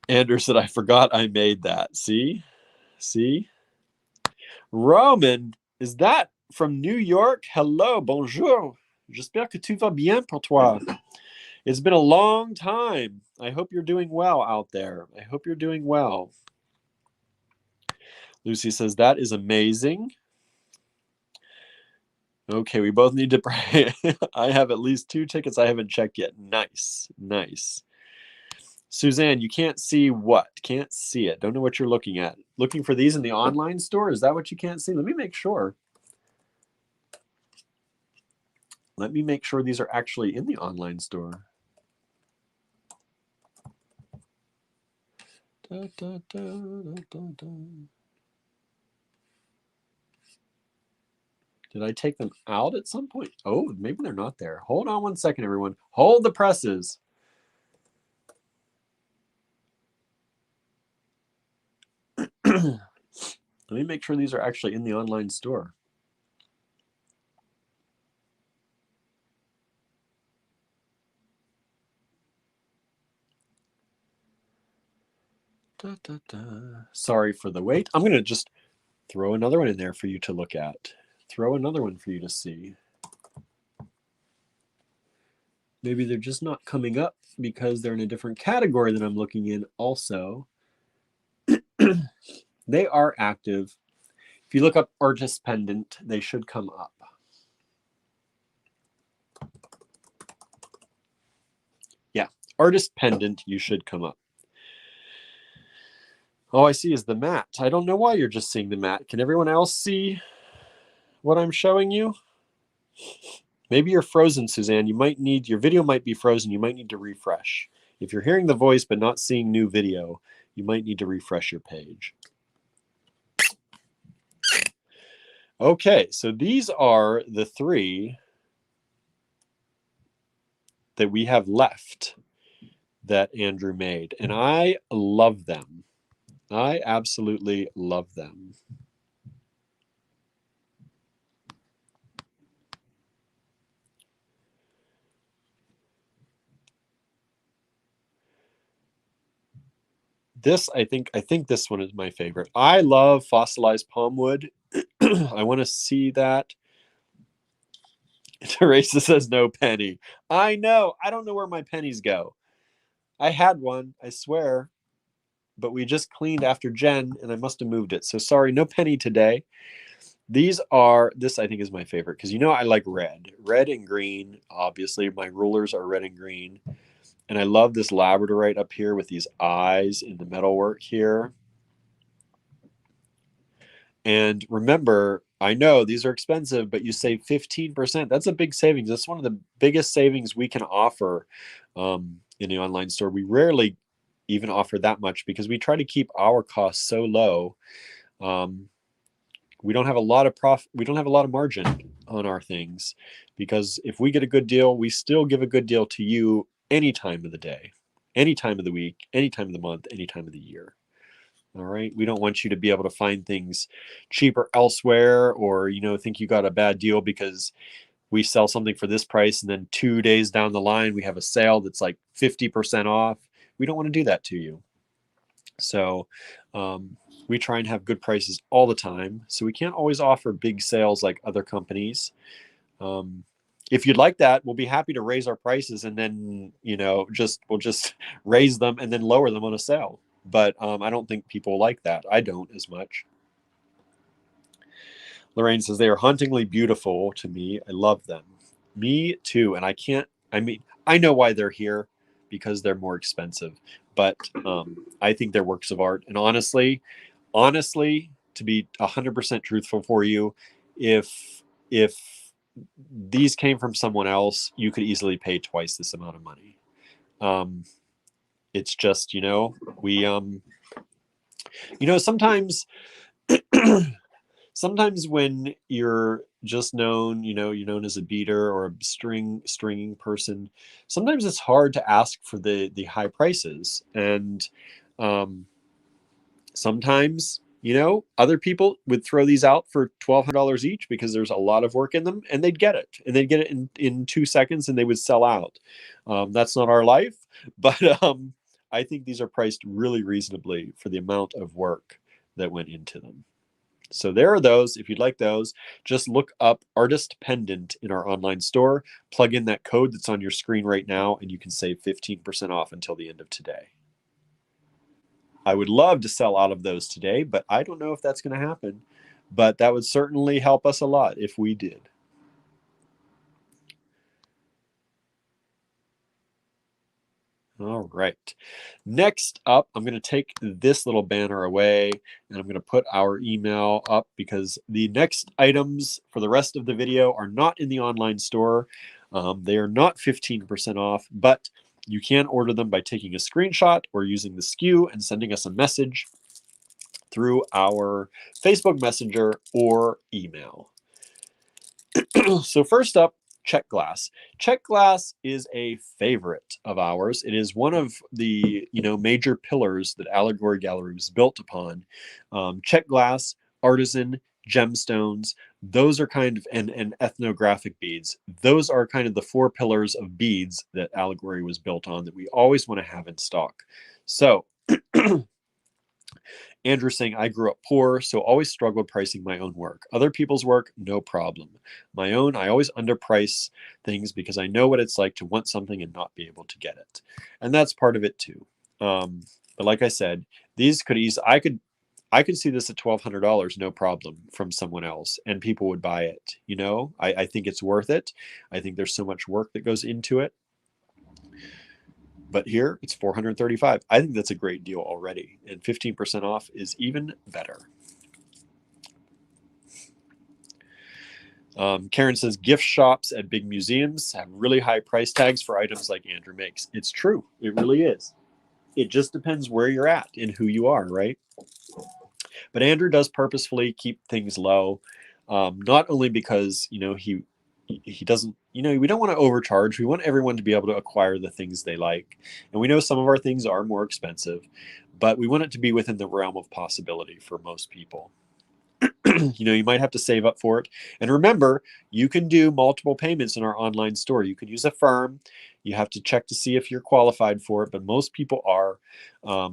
Andrew said, I forgot I made that. See? See? Roman, is that from New York? Hello, bonjour. J'espère que tout va bien pour toi. It's been a long time. I hope you're doing well out there. I hope you're doing well. Lucy says, that is amazing. Okay, we both need to pray. I have at least 2 tickets I haven't checked yet. Nice, nice. Suzanne, you can't see what? Can't see it. Don't know what you're looking at. Looking for these in the online store? Is that what you can't see? Let me make sure. Let me make sure these are actually in the online store. Da, da, da, da, da, da. Did I take them out at some point? Oh, maybe they're not there. Hold on one second, everyone. Hold the presses. Let me make sure these are actually in the online store. Da, da, da. Sorry for the wait. I'm going to just throw another one in there for you to look at. Throw another one for you to see. Maybe they're just not coming up because they're in a different category that I'm looking in also. They are active. If you look up artist pendant, they should come up. Yeah, artist pendant, you should come up. All I see is the mat. I don't know why you're just seeing the mat. Can everyone else see what I'm showing you? Maybe you're frozen, Suzanne. You might need, your video might be frozen. You might need to refresh. If you're hearing the voice but not seeing new video, you might need to refresh your page. Okay, so these are the 3 that we have left that Andrew made, and I love them. I absolutely love them. This, I think this one is my favorite. I love fossilized palm wood. I want to see that. Teresa says no penny. I know. I don't know where my pennies go. I had one, I swear, but we just cleaned after Jen and I must have moved it. So sorry, no penny today. These are, this I think is my favorite because you know I like red. Red and green, obviously. My rulers are red and green. And I love this Labradorite up here with these eyes in the metalwork here. And remember, I know these are expensive, but you save 15%. That's a big savings. That's one of the biggest savings we can offer in the online store. We rarely even offer that much because we try to keep our costs so low. We don't have a lot of profit. We don't have a lot of margin on our things because if we get a good deal, we still give a good deal to you any time of the day, any time of the week, any time of the month, any time of the year. All right. We don't want you to be able to find things cheaper elsewhere or, you know, think you got a bad deal because we sell something for this price and then 2 days down the line, we have a sale that's like 50% off. We don't want to do that to you. So we try and have good prices all the time. So we can't always offer big sales like other companies. If you'd like that, we'll be happy to raise our prices and then, you know, we'll just raise them and then lower them on a sale. But I don't think people like that. I don't as much. Lorraine says they are hauntingly beautiful to me. I love them. Me too. And I know why they're here because they're more expensive, but I think they're works of art. And honestly, to be 100% truthful for you, if these came from someone else, you could easily pay twice this amount of money. It's just, you know, sometimes when you're just known, you're known as a beader or a stringing person, sometimes it's hard to ask for the high prices. And sometimes, other people would throw these out for $1,200 each because there's a lot of work in them and they'd get it. And they'd get it in 2 seconds and they would sell out. That's not our life, but I think these are priced really reasonably for the amount of work that went into them. So there are those. If you'd like those, just look up Artist Pendant in our online store, plug in that code that's on your screen right now, and you can save 15% off until the end of today. I would love to sell out of those today, but I don't know if that's going to happen. But that would certainly help us a lot if we did. All right. Next up, I'm going to take this little banner away and I'm going to put our email up because the next items for the rest of the video are not in the online store. They are not 15% off, but you can order them by taking a screenshot or using the SKU and sending us a message through our Facebook Messenger or email. So first up, Czech Glass. Czech Glass is a favorite of ours. It is one of the major pillars that Allegory Gallery was built upon. Czech Glass, artisan, gemstones, those are kind of, and ethnographic beads. Those are kind of the 4 pillars of beads that Allegory was built on that we always want to have in stock. So Andrew saying, I grew up poor, so always struggled pricing my own work. Other people's work, no problem. My own, I always underprice things because I know what it's like to want something and not be able to get it. And that's part of it too. But like I said, these could I could see this at $1,200, no problem, from someone else, and people would buy it. I think it's worth it. I think there's so much work that goes into it. But here it's $435. I think that's a great deal already, and 15% off is even better. Karen says gift shops at big museums have really high price tags for items like Andrew makes. It's true. It really is. It just depends where you're at and who you are, right? But Andrew does purposefully keep things low, not only because, you know, he doesn't, you know, we don't want to overcharge. We want everyone to be able to acquire the things they like. And we know some of our things are more expensive, but we want it to be within the realm of possibility for most people. You know, you might have to save up for it. And remember, you can do multiple payments in our online store. You can use a firm. You have to check to see if you're qualified for it, but most people are. At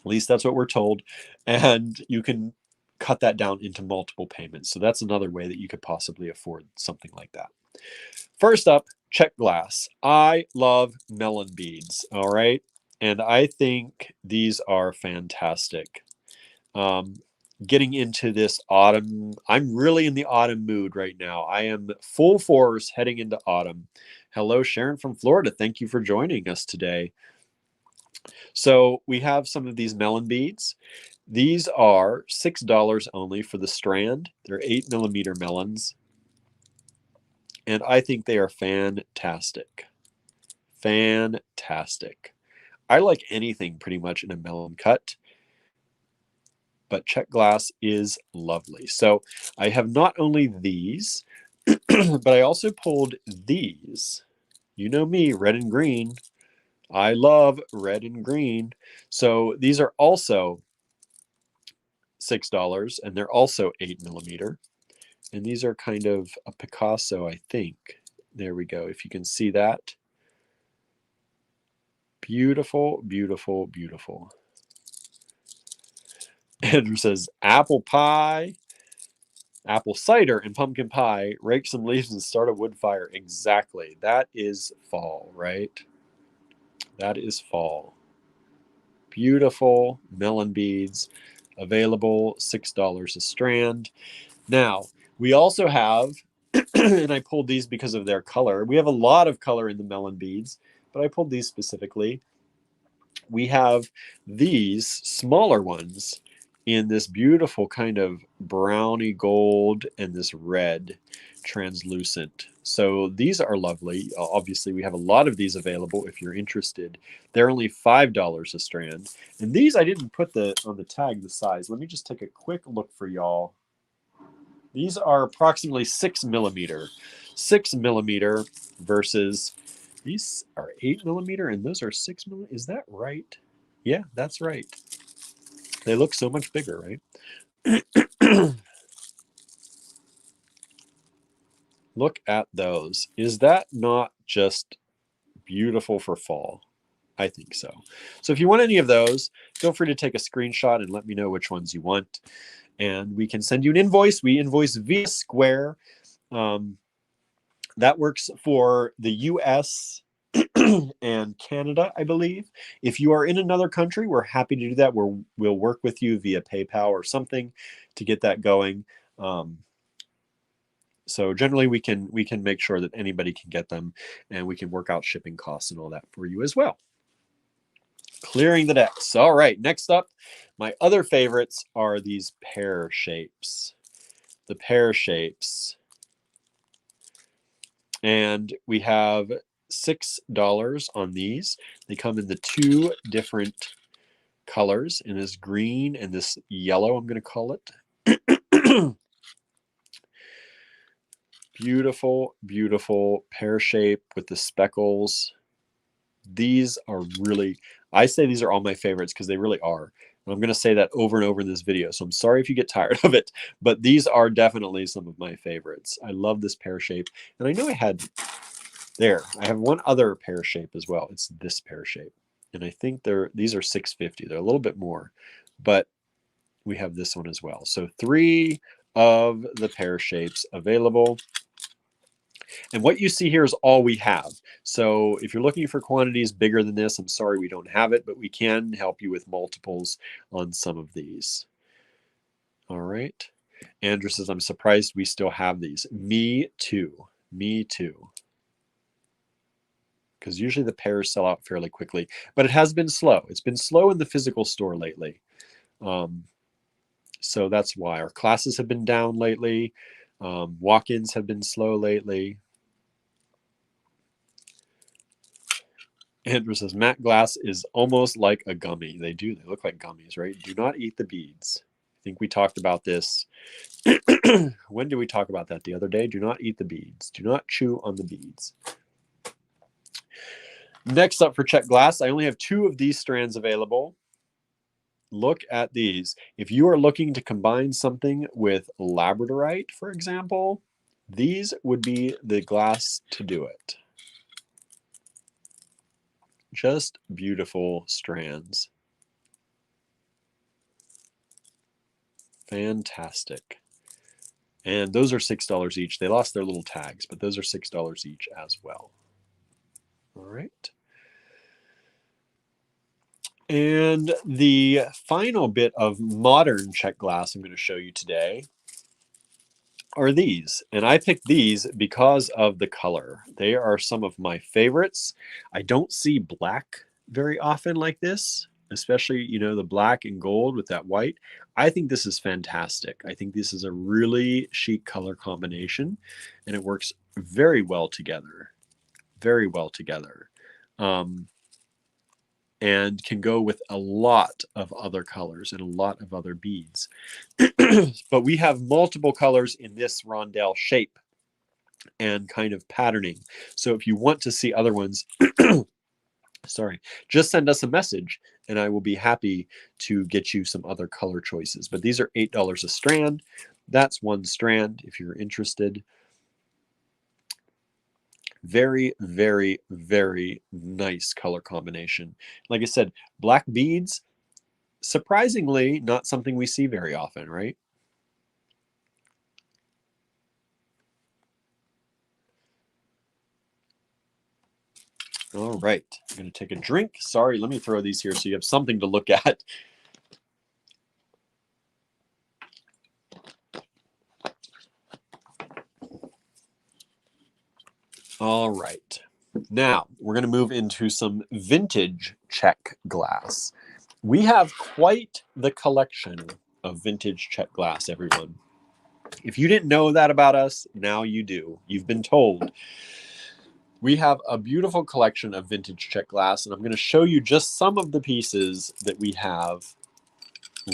least that's what we're told. And you can cut that down into multiple payments. So that's another way that you could possibly afford something like that. First up, Czech Glass. I love melon beads. All right. And I think these are fantastic. Getting into this autumn, I'm really in the autumn mood right now. I am full force heading into autumn. Hello, Sharon from Florida. Thank you for joining us today. So we have some of these melon beads. These are $6 only for the strand. They're 8mm melons. And I think they are fantastic. Fantastic. I like anything pretty much in a melon cut, but Czech Glass is lovely. So I have not only these, but I also pulled these. You know me, red and green. I love red and green. So these are also $6, and they're also 8mm. And these are kind of a Picasso, I think. There we go. If you can see that. Beautiful, beautiful, beautiful. Andrew says, apple pie, apple cider, and pumpkin pie. Rake some leaves and start a wood fire. Exactly. That is fall, right? That is fall. Beautiful melon beads. Available, $6 a strand. Now, we also have, and I pulled these because of their color. We have a lot of color in the melon beads, but I pulled these specifically. We have these smaller ones in this beautiful kind of browny gold and this red translucent. So these are lovely. Obviously, we have a lot of these available if you're interested. They're only $5 a strand. And these, I didn't put on the tag the size. Let me just take a quick look for y'all. These are approximately 6mm. 6mm versus these are 8mm and those are 6mm. Is that right? Yeah, that's right. They look so much bigger, right? Look at those. Is that not just beautiful for fall? I think so. So if you want any of those, feel free to take a screenshot and let me know which ones you want. And we can send you an invoice. We invoice via Square. That works for the US and Canada, I believe. If you are in another country, we're happy to do that. We'll work with you via PayPal or something to get that going. So generally, we can make sure that anybody can get them, and we can work out shipping costs and all that for you as well. Clearing the decks. All right, next up, my other favorites are these pear shapes. The pear shapes. And we have $6 on these. They come in the two different colors, in this green and this yellow, I'm going to call it. Beautiful, beautiful pear shape with the speckles. These are really, I say these are all my favorites because they really are. And I'm going to say that over and over in this video. So I'm sorry if you get tired of it, but these are definitely some of my favorites. I love this pear shape. And I know I have one other pear shape as well. It's this pear shape. And I think these are $6.50. They're a little bit more, but we have this one as well. So 3 of the pear shapes available. And what you see here is all we have. So if you're looking for quantities bigger than this, I'm sorry we don't have it, but we can help you with multiples on some of these. All right. Andrew says, I'm surprised we still have these. Me too. Me too. because usually the pairs sell out fairly quickly. But it has been slow. It's been slow in the physical store lately. So that's why our classes have been down lately. Walk-ins have been slow lately. Andrew says, matte glass is almost like a gummy. They do. They look like gummies, right? Do not eat the beads. I think we talked about this. When did we talk about that? The other day? Do not eat the beads. Do not chew on the beads. Next up for Czech Glass, I only have 2 of these strands available. Look at these. If you are looking to combine something with Labradorite, for example, these would be the glass to do it. Just beautiful strands. Fantastic. And those are $6 each. They lost their little tags, but those are $6 each as well. All right. And the final bit of modern Czech glass I'm going to show you today are these. And I picked these because of the color. They are some of my favorites. I don't see black very often like this, especially, you know, the black and gold with that white. I think this is fantastic. I think this is a really chic color combination, and it works very well together. Very well together. And can go with a lot of other colors and a lot of other beads. But we have multiple colors in this rondelle shape and kind of patterning. So if you want to see other ones, sorry, just send us a message and I will be happy to get you some other color choices. But these are $8 a strand. That's 1 strand if you're interested. Very, very, very nice color combination. Like I said, black beads, surprisingly, not something we see very often, right? All right, I'm going to take a drink. Sorry, let me throw these here so you have something to look at. All right, now we're going to move into some vintage Czech glass. We have quite the collection of vintage Czech glass, everyone. If you didn't know that about us, now you do. You've been told. We have a beautiful collection of vintage Czech glass, and I'm going to show you just some of the pieces that we have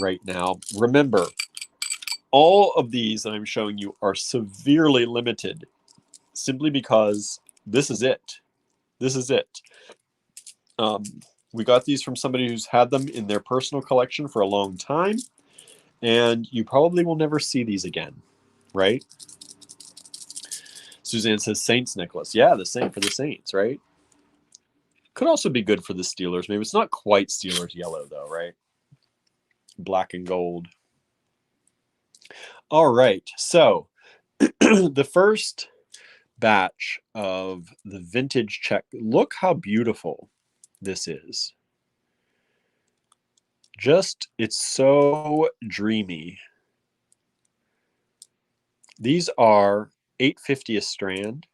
right now. Remember, all of these that I'm showing you are severely limited simply because this is it. This is it. We got these from somebody who's had them in their personal collection for a long time, and you probably will never see these again, right? Suzanne says Saints necklace. Yeah, the same for the Saints, right? Could also be good for the Steelers. Maybe it's not quite Steelers yellow, though, right? Black and gold. All right, so the first batch of the vintage Czech. Look how beautiful this is. Just, it's so dreamy. These are $8.50 a strand.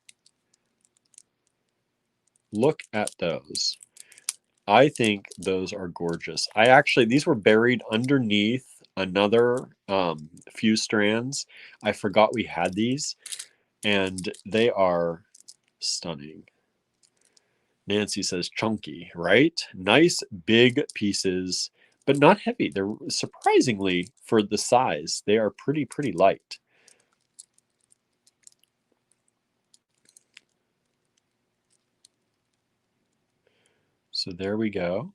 Look at those. I think those are gorgeous. These were buried underneath another few strands. I forgot we had these, and they are stunning. Nancy says chunky, right? Nice big pieces, but not heavy. They're surprisingly, for the size, they are pretty light. So there we go.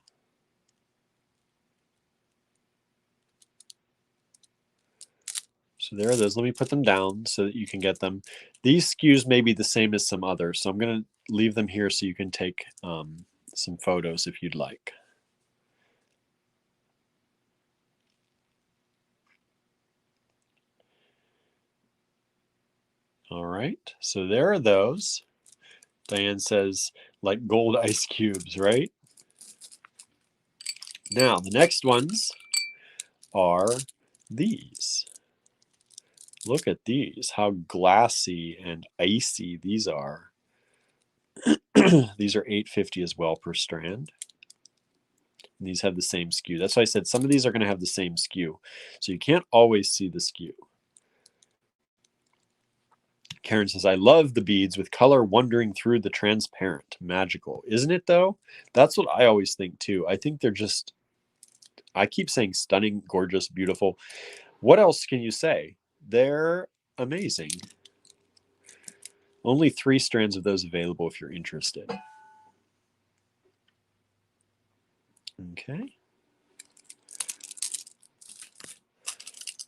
So there are those. Let me put them down so that you can get them. These SKUs may be the same as some others, so I'm going to leave them here so you can take some photos if you'd like. All right, so there are those. Diane says, like gold ice cubes, right? Now, the next ones are these. Look at these, how glassy and icy these are. These are $8.50 as well per strand. And these have the same skew. That's why I said some of these are going to have the same skew. So you can't always see the skew. Karen says, I love the beads with color wandering through the transparent. Magical. Isn't it, though? That's what I always think, too. I think they're just, I keep saying stunning, gorgeous, beautiful. What else can you say? They're amazing. Only 3 strands of those available if you're interested. Okay.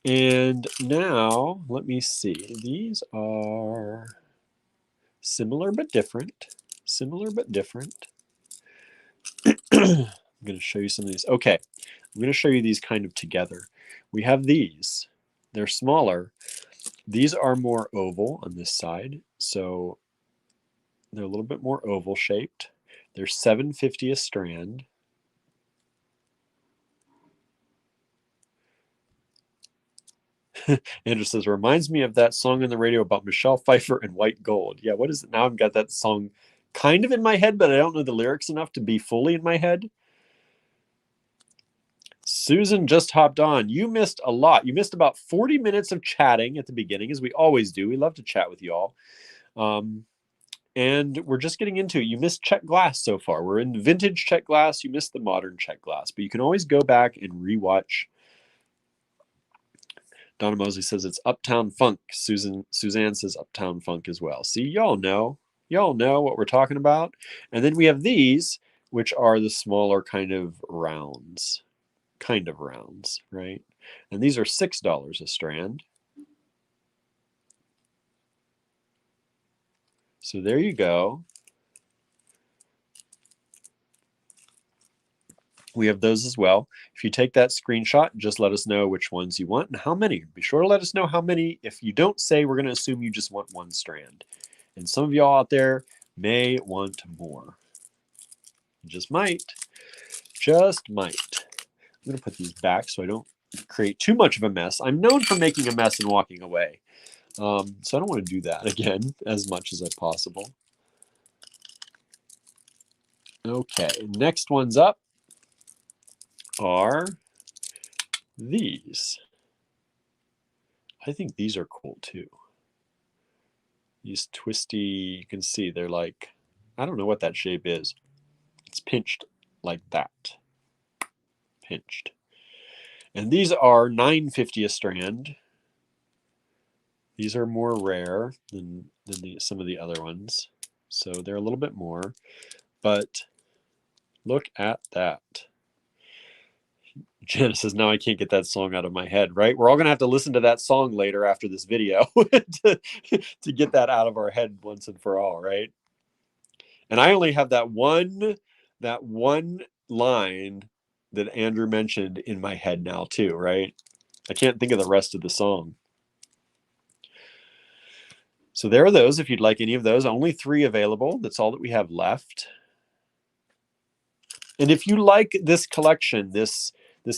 And now, let me see. These are similar but different. Similar but different. I'm going to show you some of these. Okay. I'm going to show you these kind of together. We have these. They're smaller. These are more oval on this side. So they're a little bit more oval shaped. They're $7.50 a strand. Andrew says, reminds me of that song on the radio about Michelle Pfeiffer and white gold. Yeah, what is it now? I've got that song kind of in my head, but I don't know the lyrics enough to be fully in my head. Susan just hopped on. You missed a lot. You missed about 40 minutes of chatting at the beginning, as we always do. We love to chat with you all. And we're just getting into it. You missed Czech Glass so far. We're in vintage Czech Glass. You missed the modern Czech Glass, but you can always go back and rewatch. Donna Mosley says it's Uptown Funk. Suzanne says Uptown Funk as well. See, y'all know what we're talking about. And then we have these, which are the smaller kind of rounds, right? And these are $6 a strand. So there you go. We have those as well. If you take that screenshot, just let us know which ones you want and how many. Be sure to let us know how many. If you don't say, we're going to assume you just want 1 strand. And some of y'all out there may want more. Just might. Just might. I'm going to put these back so I don't create too much of a mess. I'm known for making a mess and walking away. So I don't want to do that again as much as possible. Okay, next ones up are these. I think these are cool too. These twisty, you can see they're like, I don't know what that shape is. It's pinched like that. Pinched. And these are $9.50 a strand. These are more rare than some of the other ones. So they're a little bit more. But look at that. Janice says, now I can't get that song out of my head, right? We're all going to have to listen to that song later after this video to get that out of our head once and for all, right? And I only have that one line that Andrew mentioned in my head now too, right? I can't think of the rest of the song. So there are those. If you'd like any of those, only 3 available. That's all that we have left. And if you like this collection, this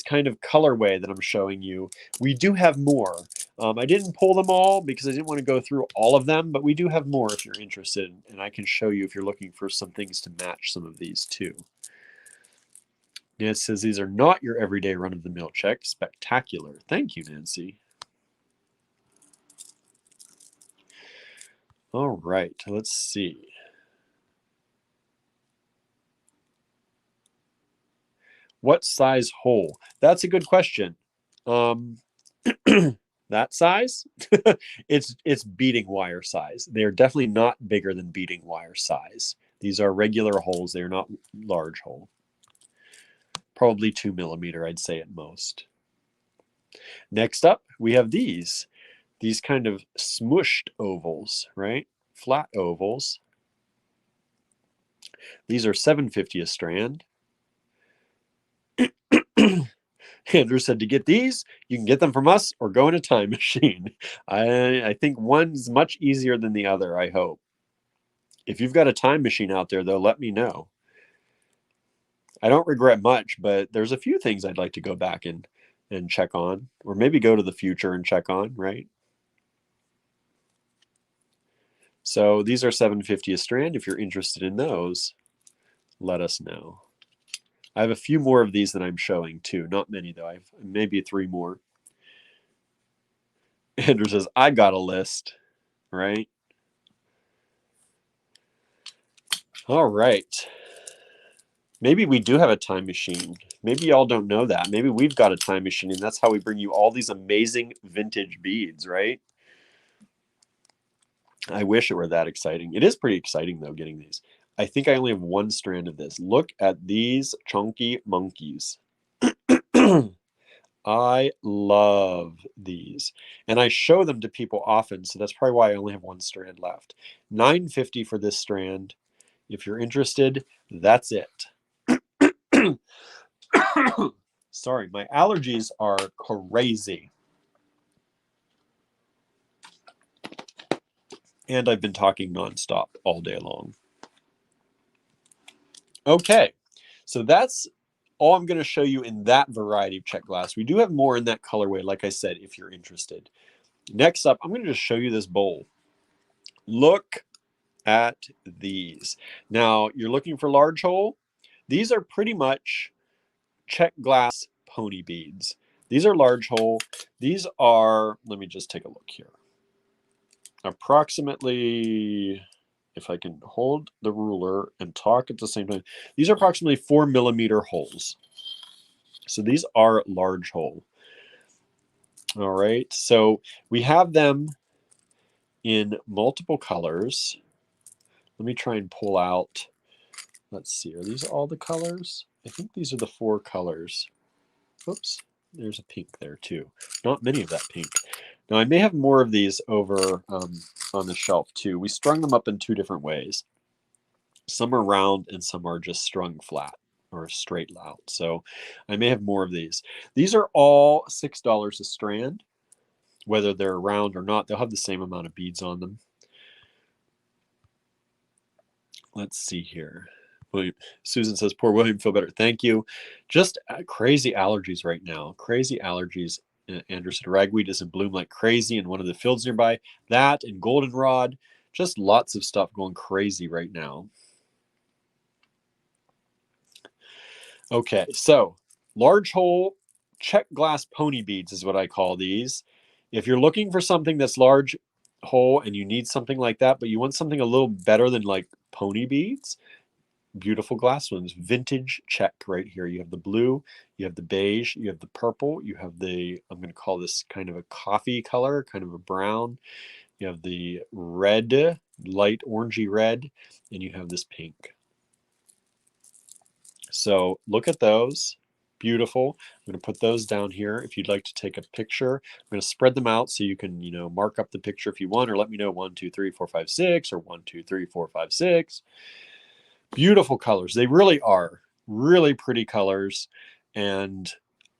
kind of colorway that I'm showing you, we do have more. I didn't pull them all because I didn't want to go through all of them, but we do have more if you're interested, and I can show you if you're looking for some things to match some of these too. Nancy says, these are not your everyday run-of-the-mill Czech. Spectacular. Thank you, Nancy. All right, let's see. What size hole? That's a good question. That size? it's beading wire size. They're definitely not bigger than beading wire size. These are regular holes. They're not large hole. Probably 2 millimeter, I'd say at most. Next up, we have these kind of smushed ovals, right? Flat ovals. These are $7.50 a strand. Andrew said, to get these, you can get them from us or go in a time machine. I think one's much easier than the other, I hope. If you've got a time machine out there, though, let me know. I don't regret much, but there's a few things I'd like to go back and check on, or maybe go to the future and check on, right? So these are $7.50 a strand. If you're interested in those, let us know. I have a few more of these that I'm showing too. Not many though. I have maybe 3 more. Andrew says, I got a list, right? All right. Maybe we do have a time machine. Maybe y'all don't know that. Maybe we've got a time machine, and that's how we bring you all these amazing vintage beads, right? I wish it were that exciting. It is pretty exciting, though, getting these. I think I only have 1 strand of this. Look at these chunky monkeys. I love these. And I show them to people often, so that's probably why I only have 1 strand left. $9.50 for this strand. If you're interested, that's it. Sorry, my allergies are crazy. And I've been talking nonstop all day long. Okay, so that's all I'm going to show you in that variety of Czech glass. We do have more in that colorway, like I said, if you're interested. Next up, I'm going to just show you this bowl. Look at these. Now, you're looking for large hole. These are pretty much Czech glass pony beads. These are large hole. These are, let me just take a look here. Approximately, if I can hold the ruler and talk at the same time, these are approximately 4 millimeter holes. So these are large hole. All right, so we have them in multiple colors. Let me try and pull out, let's see, are these all the colors? I think these are the 4 colors. Oops, there's a pink there too. Not many of that pink. Now I may have more of these over on the shelf too. We strung them up in 2 different ways. Some are round and some are just strung flat or straight out. So I may have more of these. These are all $6 a strand, whether they're round or not. They'll have the same amount of beads on them. Let's see here. William, Susan says, poor William, feel better. Thank you. Just crazy allergies right now. Crazy allergies. Andrew said, ragweed is in bloom like crazy in one of the fields nearby. That and goldenrod. Just lots of stuff going crazy right now. Okay, so large hole Czech glass pony beads is what I call these. If you're looking for something that's large hole and you need something like that, but you want something a little better than like pony beads, beautiful glass ones, vintage Czech right here. You have the blue, you have the beige, you have the purple, you have the, I'm going to call this kind of a coffee color, kind of a brown. You have the red, light orangey red, and you have this pink. So look at those. Beautiful. I'm going to put those down here if you'd like to take a picture. I'm going to spread them out so you can, you know, mark up the picture if you want, or let me know 1, 2, 3, 4, 5, 6, or 1, 2, 3, 4, 5, 6. Beautiful colors. They really are really pretty colors. And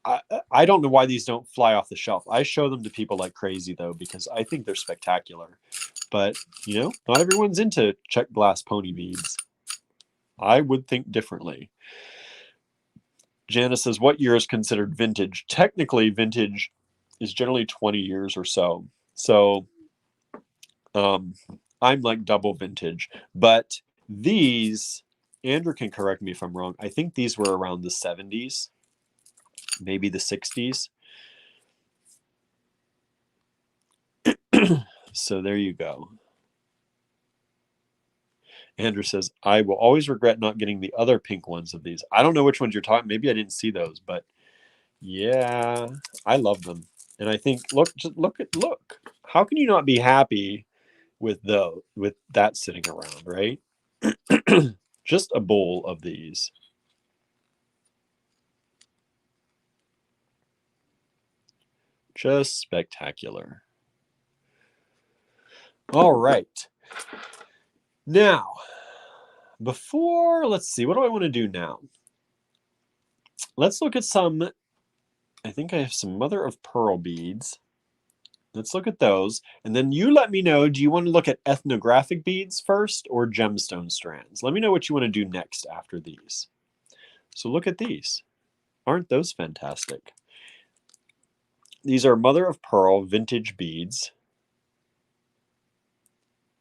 I don't know why these don't fly off the shelf. I show them to people like crazy though, because I think they're spectacular. But, you know, not everyone's into Czech glass pony beads. I would think differently. Janice says, what year is considered vintage? Technically, vintage is generally 20 years or so. So I'm like double vintage. But these, Andrew can correct me if I'm wrong, I think these were around the 70s, maybe the 60s. So there you go. Andrew says, I will always regret not getting the other pink ones of these. I don't know which ones you're talking. Maybe I didn't see those, but yeah, I love them. And I think, look, just look. How can you not be happy with that sitting around, right? Just a bowl of these. Just spectacular. All right. Now, let's see, what do I want to do now? Let's look at some, I think I have some mother of pearl beads. Let's look at those. And then you let me know, do you want to look at ethnographic beads first or gemstone strands? Let me know what you want to do next after these. So look at these. Aren't those fantastic? These are mother of pearl vintage beads.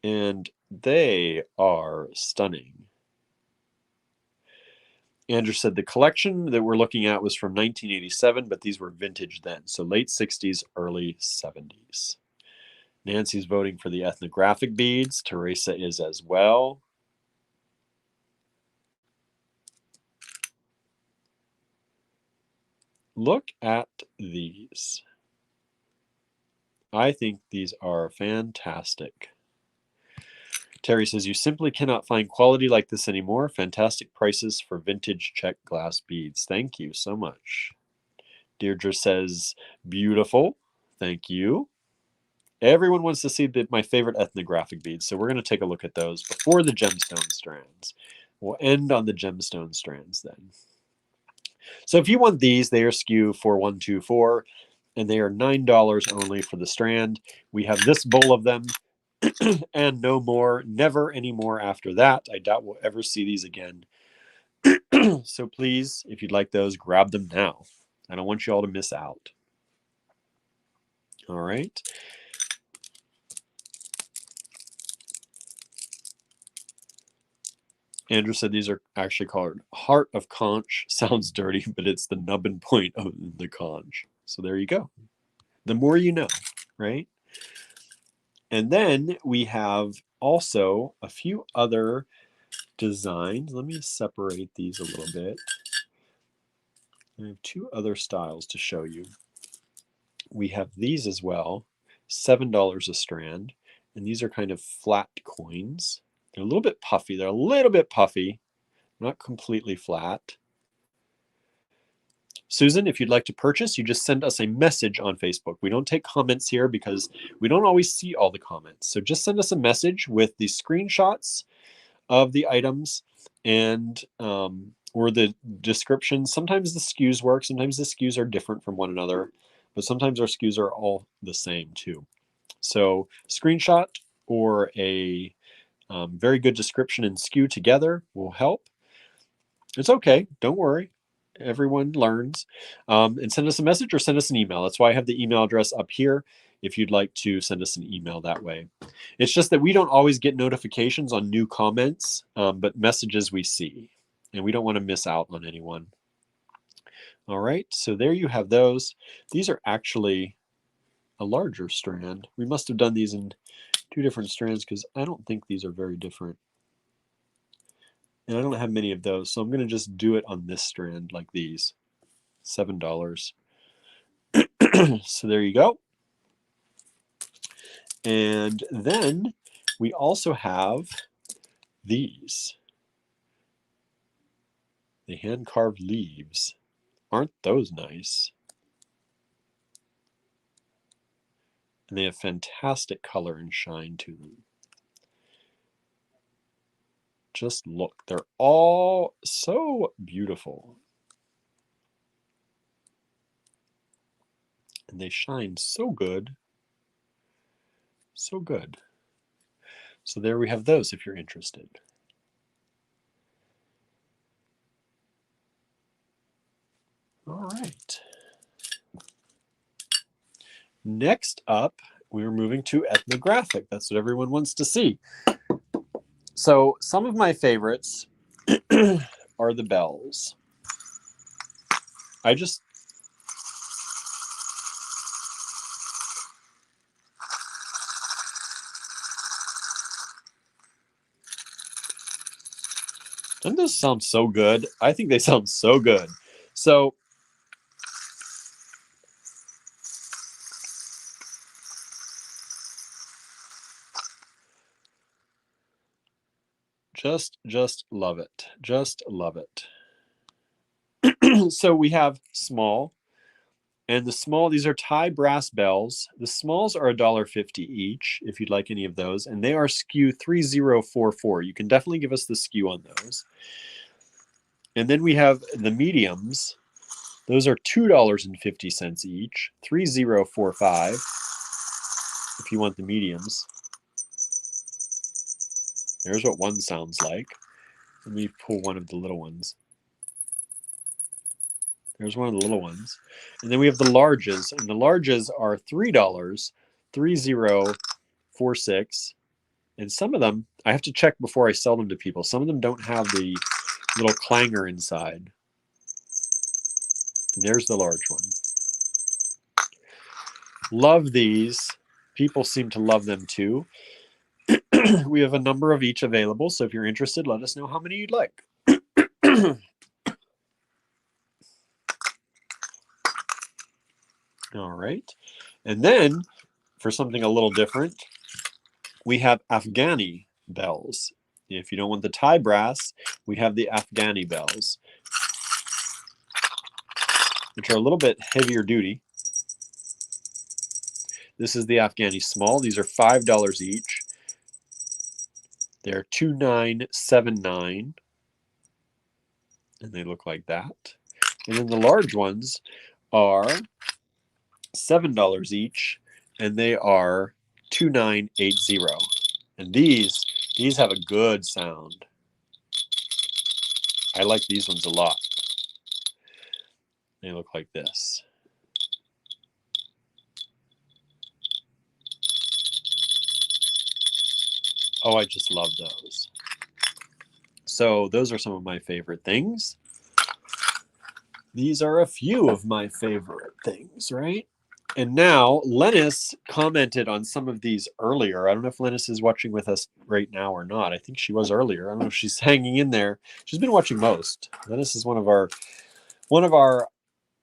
And They are stunning. Andrew said the collection that we're looking at was from 1987, but these were vintage then. So late 60s, early 70s. Nancy's voting for the ethnographic beads. Teresa is as well. Look at these. I think these are fantastic. Terry says, you simply cannot find quality like this anymore. Fantastic prices for vintage Czech glass beads. Thank you so much. Deirdre says, beautiful. Thank you. Everyone wants to see my favorite ethnographic beads, so we're going to take a look at those before the gemstone strands. We'll end on the gemstone strands then. So if you want these, they are SKU 4124, and they are $9 only for the strand. We have this bowl of them, and no more, never anymore after that. I doubt we'll ever see these again. So please, if you'd like those, grab them now. I don't want you all to miss out. All right. Andrew said these are actually called Heart of Conch. Sounds dirty, but it's the nubbin point of the conch. So there you go. The more you know, right? And then we have also a few other designs. Let me separate these a little bit. I have two other styles to show you. We have these as well, $7 a strand. And these are kind of flat coins. They're a little bit puffy. They're a little bit puffy, not completely flat. Susan, if you'd like to purchase, you just send us a message on Facebook. We don't take comments here because we don't always see all the comments. So just send us a message with the screenshots of the items and or the descriptions. Sometimes the SKUs work. Sometimes the SKUs are different from one another, but sometimes our SKUs are all the same too. So screenshot or a very good description and SKU together will help. It's okay. Don't worry. Everyone learns. And send us a message or send us an email. That's why I have the email address up here if you'd like to send us an email that way. It's just that we don't always get notifications on new comments, but messages we see. And we don't want to miss out on anyone. All right, so there you have those. These are actually a larger strand. We must have done these in two different strands because I don't think these are very different. And I don't have many of those, so I'm going to just do it on this strand like these. $7. So there you go. And then we also have these. The hand-carved leaves. Aren't those nice? And they have fantastic color and shine to them. Just look, they're all so beautiful. And they shine so good. So good. So there we have those if you're interested. All right. Next up, we're moving to ethnographic. That's what everyone wants to see. So some of my favorites are the bells. I just don't those sound so good? I think they sound so good. So just love it. Just love it. So we have small, and the small, these are Thai brass bells. The smalls are $1.50 each, if you'd like any of those, and they are SKU 3044. You can definitely give us the SKU on those. And then we have the mediums. Those are $2.50 each, 3045, if you want the mediums. There's what one sounds like. Let me pull one of the little ones. There's one of the little ones. And then we have the larges, and the larges are $3, 3046. And some of them, I have to check before I sell them to people. Some of them don't have the little clanger inside. And there's the large one. Love these. People seem to love them too. We have a number of each available, so if you're interested, let us know how many you'd like. All right. And then, for something a little different, we have Afghani Bells. If you don't want the Thai brass, we have the Afghani Bells, which are a little bit heavier duty. This is the Afghani Small. These are $5 each. They're $2,979, and they look like that. And then the large ones are $7 each, and they are $2,980. And these have a good sound. I like these ones a lot. They look like this. Oh, I just love those. So those are some of my favorite things. These are a few of my favorite things, right? And now Lennis commented on some of these earlier. I don't know if Lennis is watching with us right now or not. I think she was earlier. I don't know if she's hanging in there. She's been watching most. Lennis is one of our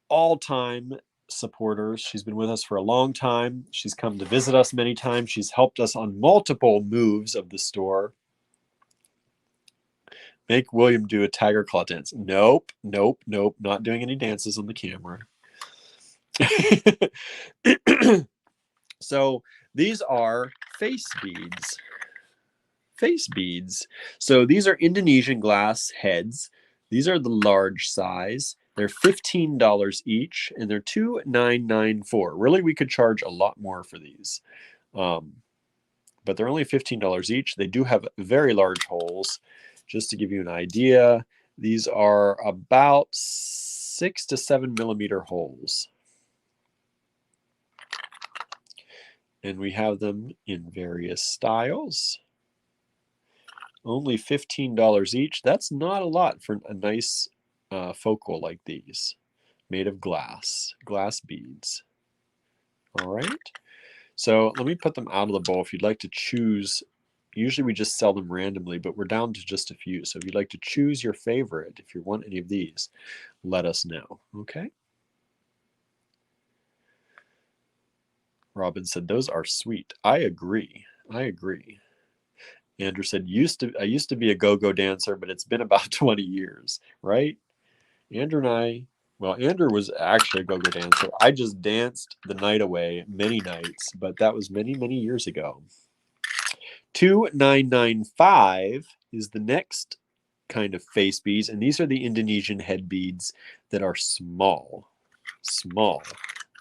all-time supporters. She's been with us for a long time. She's come to visit us many times. She's helped us on multiple moves of the store. Make William do a tiger claw dance. Nope, nope, nope. Not doing any dances on the camera. So these are face beads. Face beads. So these are Indonesian glass heads. These are the large size. They're $15 each, and they're $2,994. Really, we could charge a lot more for these. But they're only $15 each. They do have very large holes. Just to give you an idea, these are about 6 to 7 millimeter holes. And we have them in various styles. Only $15 each. That's not a lot for a nice focal like these, made of glass beads. All right. So let me put them out of the bowl. If you'd like to choose, usually we just sell them randomly, but we're down to just a few. So if you'd like to choose your favorite, if you want any of these, let us know. Okay. Robin said, those are sweet. I agree. I agree. Andrew said, I used to be a go-go dancer, but it's been about 20 years, right? Andrew and I, well, Andrew was actually a go-go dancer. I just danced the night away many nights, but that was many, many years ago. $2,995 is the next kind of face beads, and these are the Indonesian head beads that are small. Small.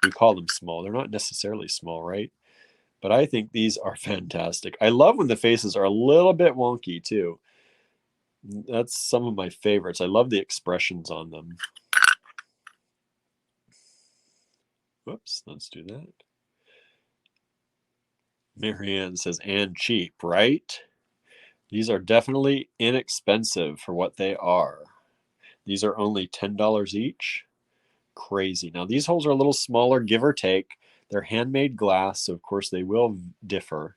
We call them small. They're not necessarily small, right? But I think these are fantastic. I love when the faces are a little bit wonky too. That's some of my favorites. I love the expressions on them. Whoops, let's do that. Marianne says, and cheap, right? These are definitely inexpensive for what they are. These are only $10 each. Crazy. Now, these holes are a little smaller, give or take. They're handmade glass, so of course they will differ.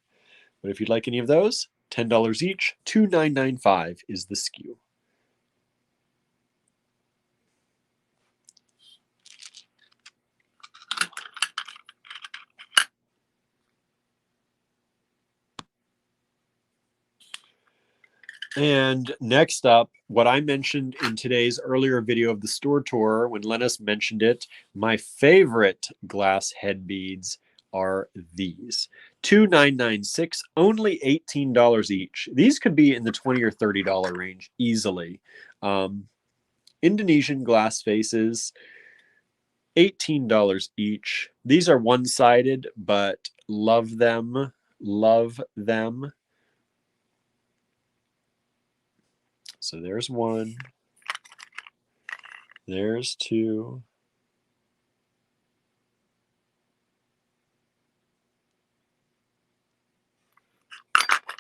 But if you'd like any of those, $10 each, $2,995 is the SKU. And next up, what I mentioned in today's earlier video of the store tour, when Lennis mentioned it, my favorite glass head beads are these. $2,996, only $18 each. These could be in the $20 or $30 range easily. Indonesian glass faces, $18 each. These are one-sided, but love them, love them. So there's one, there's two.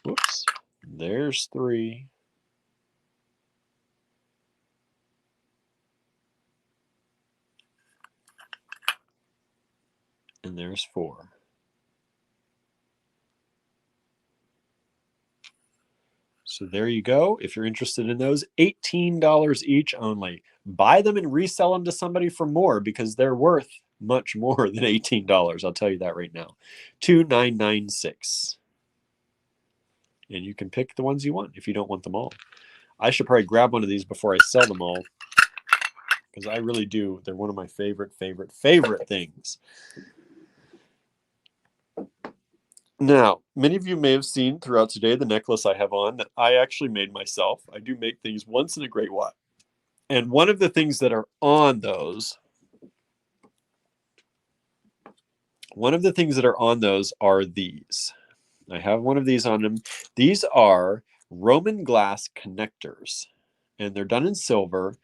Whoops. There's 3. And there's 4. So there you go. If you're interested in those, $18 each only. Buy them and resell them to somebody for more because they're worth much more than $18. I'll tell you that right now. $2,996. And you can pick the ones you want if you don't want them all. I should probably grab one of these before I sell them all because I really do. They're one of my favorite things. Now, many of you may have seen throughout today the necklace I have on that I actually made myself. I do make things once in a great while. And one of the things that are on those, are these. I have one of these on them. These are Roman glass connectors, and they're done in silver.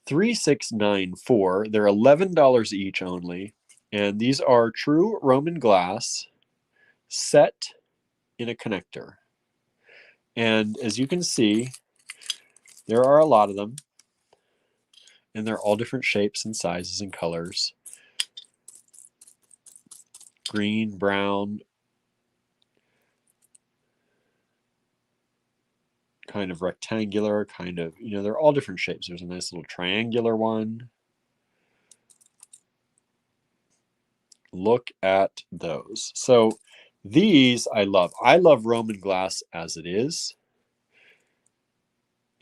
3694. They're $11 each only, and these are true Roman glass set in a connector. And as you can see, there are a lot of them, and they're all different shapes and sizes and colors. Green, brown, kind of rectangular, kind of, they're all different shapes. There's a nice little triangular one. Look at those. So these I love. I love Roman glass as it is.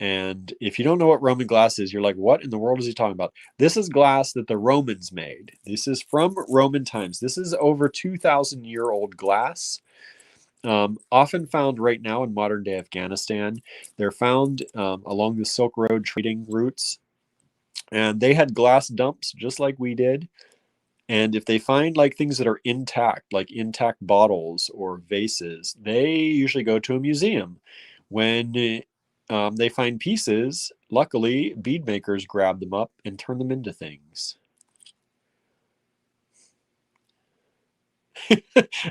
And if you don't know what Roman glass is, you're like, what in the world is he talking about? This is glass that the Romans made. This is from Roman times. This is over 2,000-year-old glass. Often found right now in modern day Afghanistan. They're found along the Silk Road trading routes. And they had glass dumps just like we did. And if they find like things that are intact, like intact bottles or vases, they usually go to a museum. When they find pieces, luckily, bead makers grab them up and turn them into things.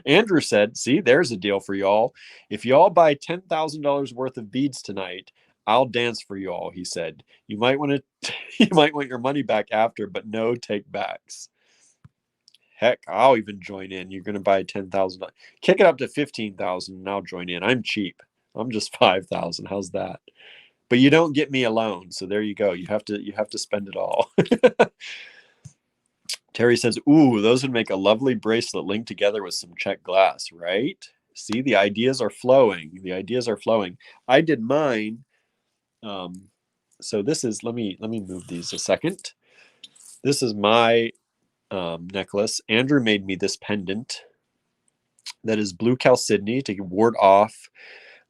Andrew said, see, there's a deal for y'all. If y'all buy $10,000 worth of beads tonight, I'll dance for you all, he said. You might want your money back after, but no take backs. Heck, I'll even join in. You're going to buy $10,000. Kick it up to $15,000 and I'll join in. I'm cheap. I'm just $5,000. How's that? But you don't get me alone. So there you go. You have to spend it all. Terry says, ooh, those would make a lovely bracelet linked together with some Czech glass, right? See, the ideas are flowing. The ideas are flowing. I did mine. So this is, let me move these a second. This is my necklace. Andrew made me this pendant that is blue chalcedony to ward off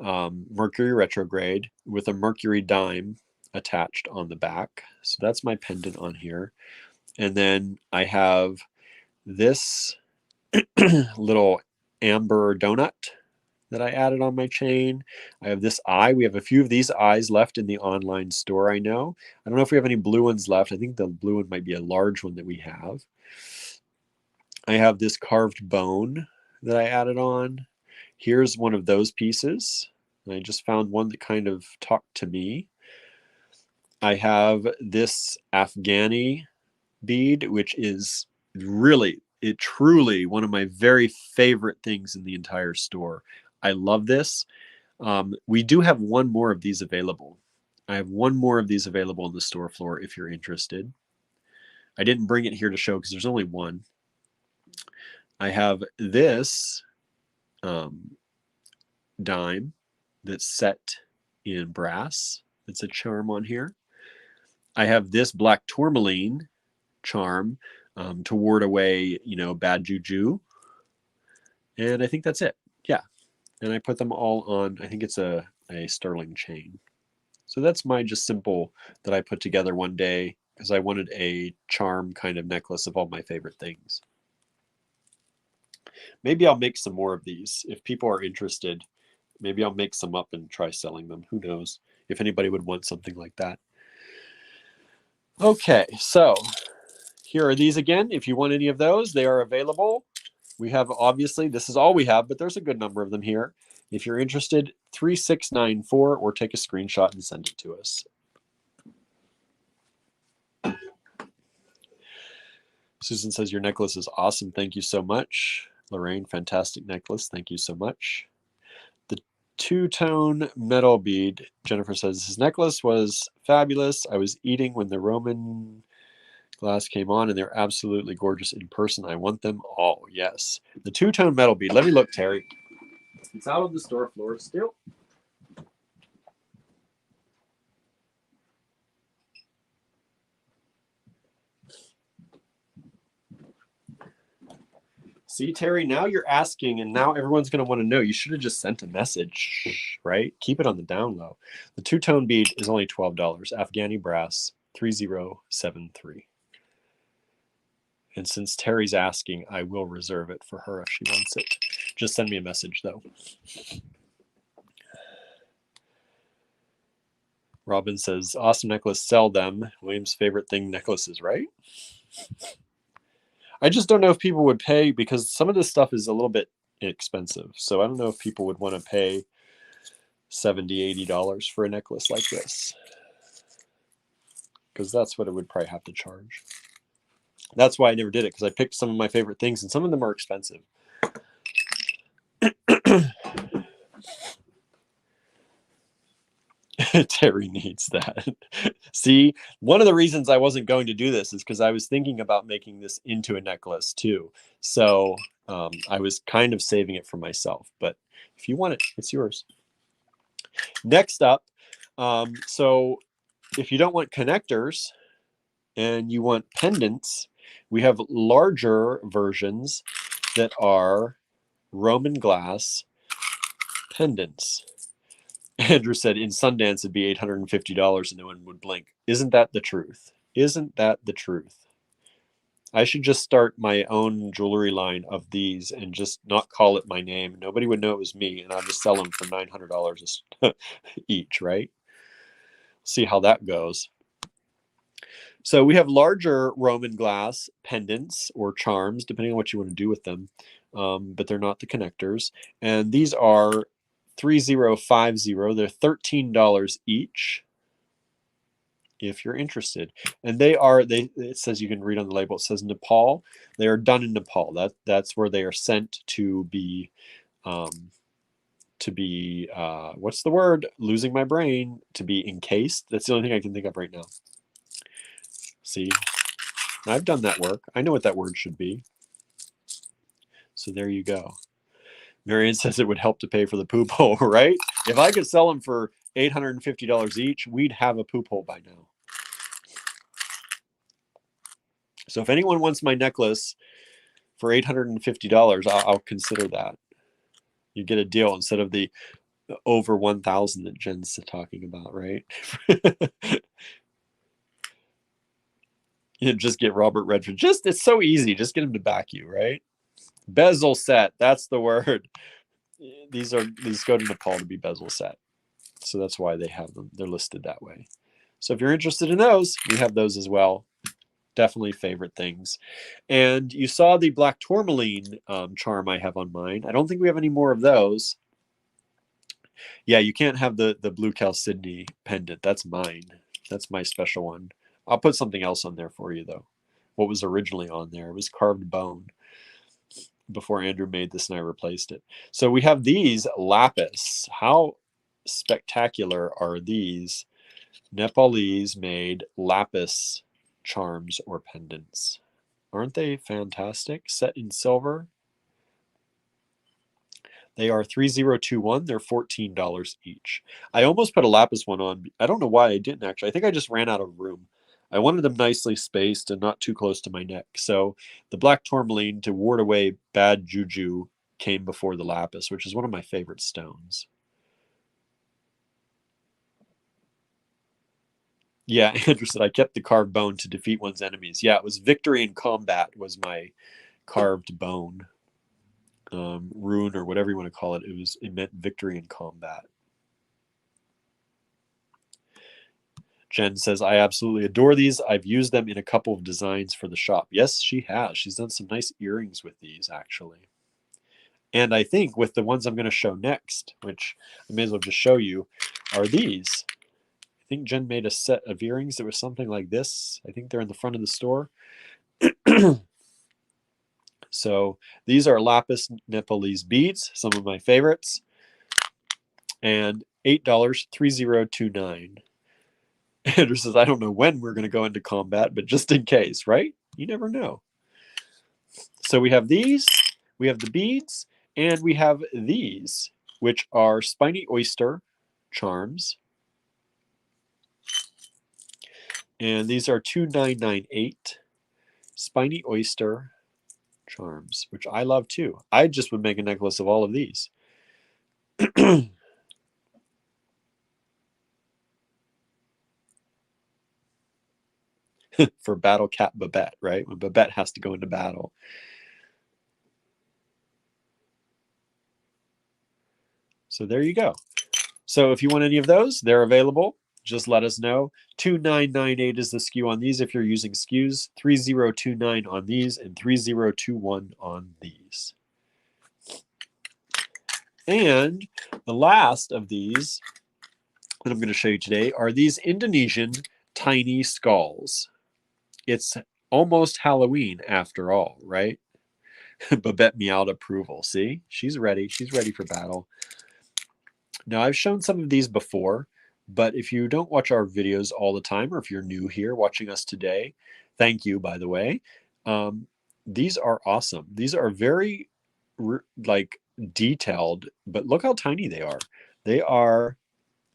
Mercury retrograde with a Mercury dime attached on the back. So that's my pendant on here. And then I have this little amber donut that I added on my chain. I have this eye. We have a few of these eyes left in the online store, I know. I don't know if we have any blue ones left. I think the blue one might be a large one that we have. I have this carved bone that I added on. Here's one of those pieces. I just found one that kind of talked to me. I have this Afghani bead, which is truly one of my very favorite things in the entire store. I love this. We do have one more of these available. I have one more of these available on the store floor if you're interested. I didn't bring it here to show because there's only one. I have this dime that's set in brass. It's a charm on here. I have this black tourmaline charm to ward away, bad juju. And I think that's it. Yeah. And I put them all on, I think it's a sterling chain. So that's my just simple that I put together one day because I wanted a charm kind of necklace of all my favorite things. Maybe I'll make some more of these. If people are interested, maybe I'll make some up and try selling them. Who knows if anybody would want something like that. Okay, so here are these again. If you want any of those, they are available. We have, obviously, this is all we have, but there's a good number of them here. If you're interested, 3694, or take a screenshot and send it to us. Susan says, your necklace is awesome. Thank you so much. Lorraine, fantastic necklace. Thank you so much. The two-tone metal bead, Jennifer says, his necklace was fabulous. I was eating when the Roman glass came on, and they're absolutely gorgeous in person. I want them all. Yes. The two-tone metal bead. Let me look, Terry. It's out on the store floor still. See, Terry, now you're asking, and now everyone's going to want to know. You should have just sent a message, right? Keep it on the down low. The two-tone bead is only $12. Afghani brass, 3073. And since Terry's asking, I will reserve it for her if she wants it. Just send me a message, though. Robin says, awesome necklace, sell them. William's favorite thing, necklaces, right? I just don't know if people would pay, because some of this stuff is a little bit expensive. So I don't know if people would want to pay $70, $80 for a necklace like this, because that's what it would probably have to charge. That's why I never did it, because I picked some of my favorite things, and some of them are expensive. Terry needs that. See, one of the reasons I wasn't going to do this is because I was thinking about making this into a necklace too. So I was kind of saving it for myself. But if you want it, it's yours. Next up, so if you don't want connectors and you want pendants, we have larger versions that are Roman glass pendants. Andrew said in Sundance it'd be $850 and no one would blink. Isn't that the truth? Isn't that the truth? I should just start my own jewelry line of these and just not call it my name. Nobody would know it was me, and I'll just sell them for $900 each, right? See how that goes. So we have larger Roman glass pendants or charms, depending on what you want to do with them, but they're not the connectors. And these are 3050. They're $13 each if you're interested. And it says, you can read on the label, it says Nepal. They are done in Nepal. That's where they are sent to be what's the word? Losing my brain. To be encased. That's the only thing I can think of right now. See, I've done that work. I know what that word should be. So there you go. Marion says it would help to pay for the poop hole, right? If I could sell them for $850 each, we'd have a poop hole by now. So if anyone wants my necklace for $850, I'll consider that. You get a deal instead of the over 1,000 that Jen's talking about, right? You just get Robert Redford. It's so easy. Just get him to back you, right? Bezel set. That's the word. These go to Nepal to be bezel set. So that's why they have them. They're listed that way. So if you're interested in those, we have those as well. Definitely favorite things. And you saw the black tourmaline charm I have on mine. I don't think we have any more of those. Yeah, you can't have the blue Chalcedony pendant. That's mine. That's my special one. I'll put something else on there for you, though. What was originally on there? It was carved bone before Andrew made this and I replaced it. So we have these lapis. How spectacular are these Nepalese made lapis charms or pendants? Aren't they fantastic? Set in silver. They are 3021. They're $14 each. I almost put a lapis one on. I don't know why I didn't, actually. I think I just ran out of room. I wanted them nicely spaced and not too close to my neck. So the black tourmaline, to ward away bad juju, came before the lapis, which is one of my favorite stones. Yeah, Andrew said, I kept the carved bone to defeat one's enemies. Yeah, it was victory in combat was my carved bone. Rune, or whatever you want to call it. It meant victory in combat. Jen says, I absolutely adore these. I've used them in a couple of designs for the shop. Yes, she has. She's done some nice earrings with these, actually. And I think with the ones I'm going to show next, which I may as well just show you, are these. I think Jen made a set of earrings that was something like this. I think they're in the front of the store. So these are Lapis Nepalese beads, some of my favorites. And $8, 3029. Andrew says, I don't know when we're going to go into combat, but just in case, right? You never know. So we have these, we have the beads, and we have these, which are Spiny Oyster charms. And these are 2998 Spiny Oyster charms, which I love too. I just would make a necklace of all of these. For Battle Cat Babette, right? When Babette has to go into battle. So there you go. So if you want any of those, they're available. Just let us know. 2998 is the SKU on these if you're using SKUs. 3029 on these and 3021 on these. And the last of these that I'm going to show you today are these Indonesian tiny skulls. It's almost Halloween after all, right? Babette meowed approval. See? She's ready. She's ready for battle. Now, I've shown some of these before, but if you don't watch our videos all the time, or if you're new here watching us today, thank you, by the way. These are awesome. These are very like detailed, but look how tiny they are. They are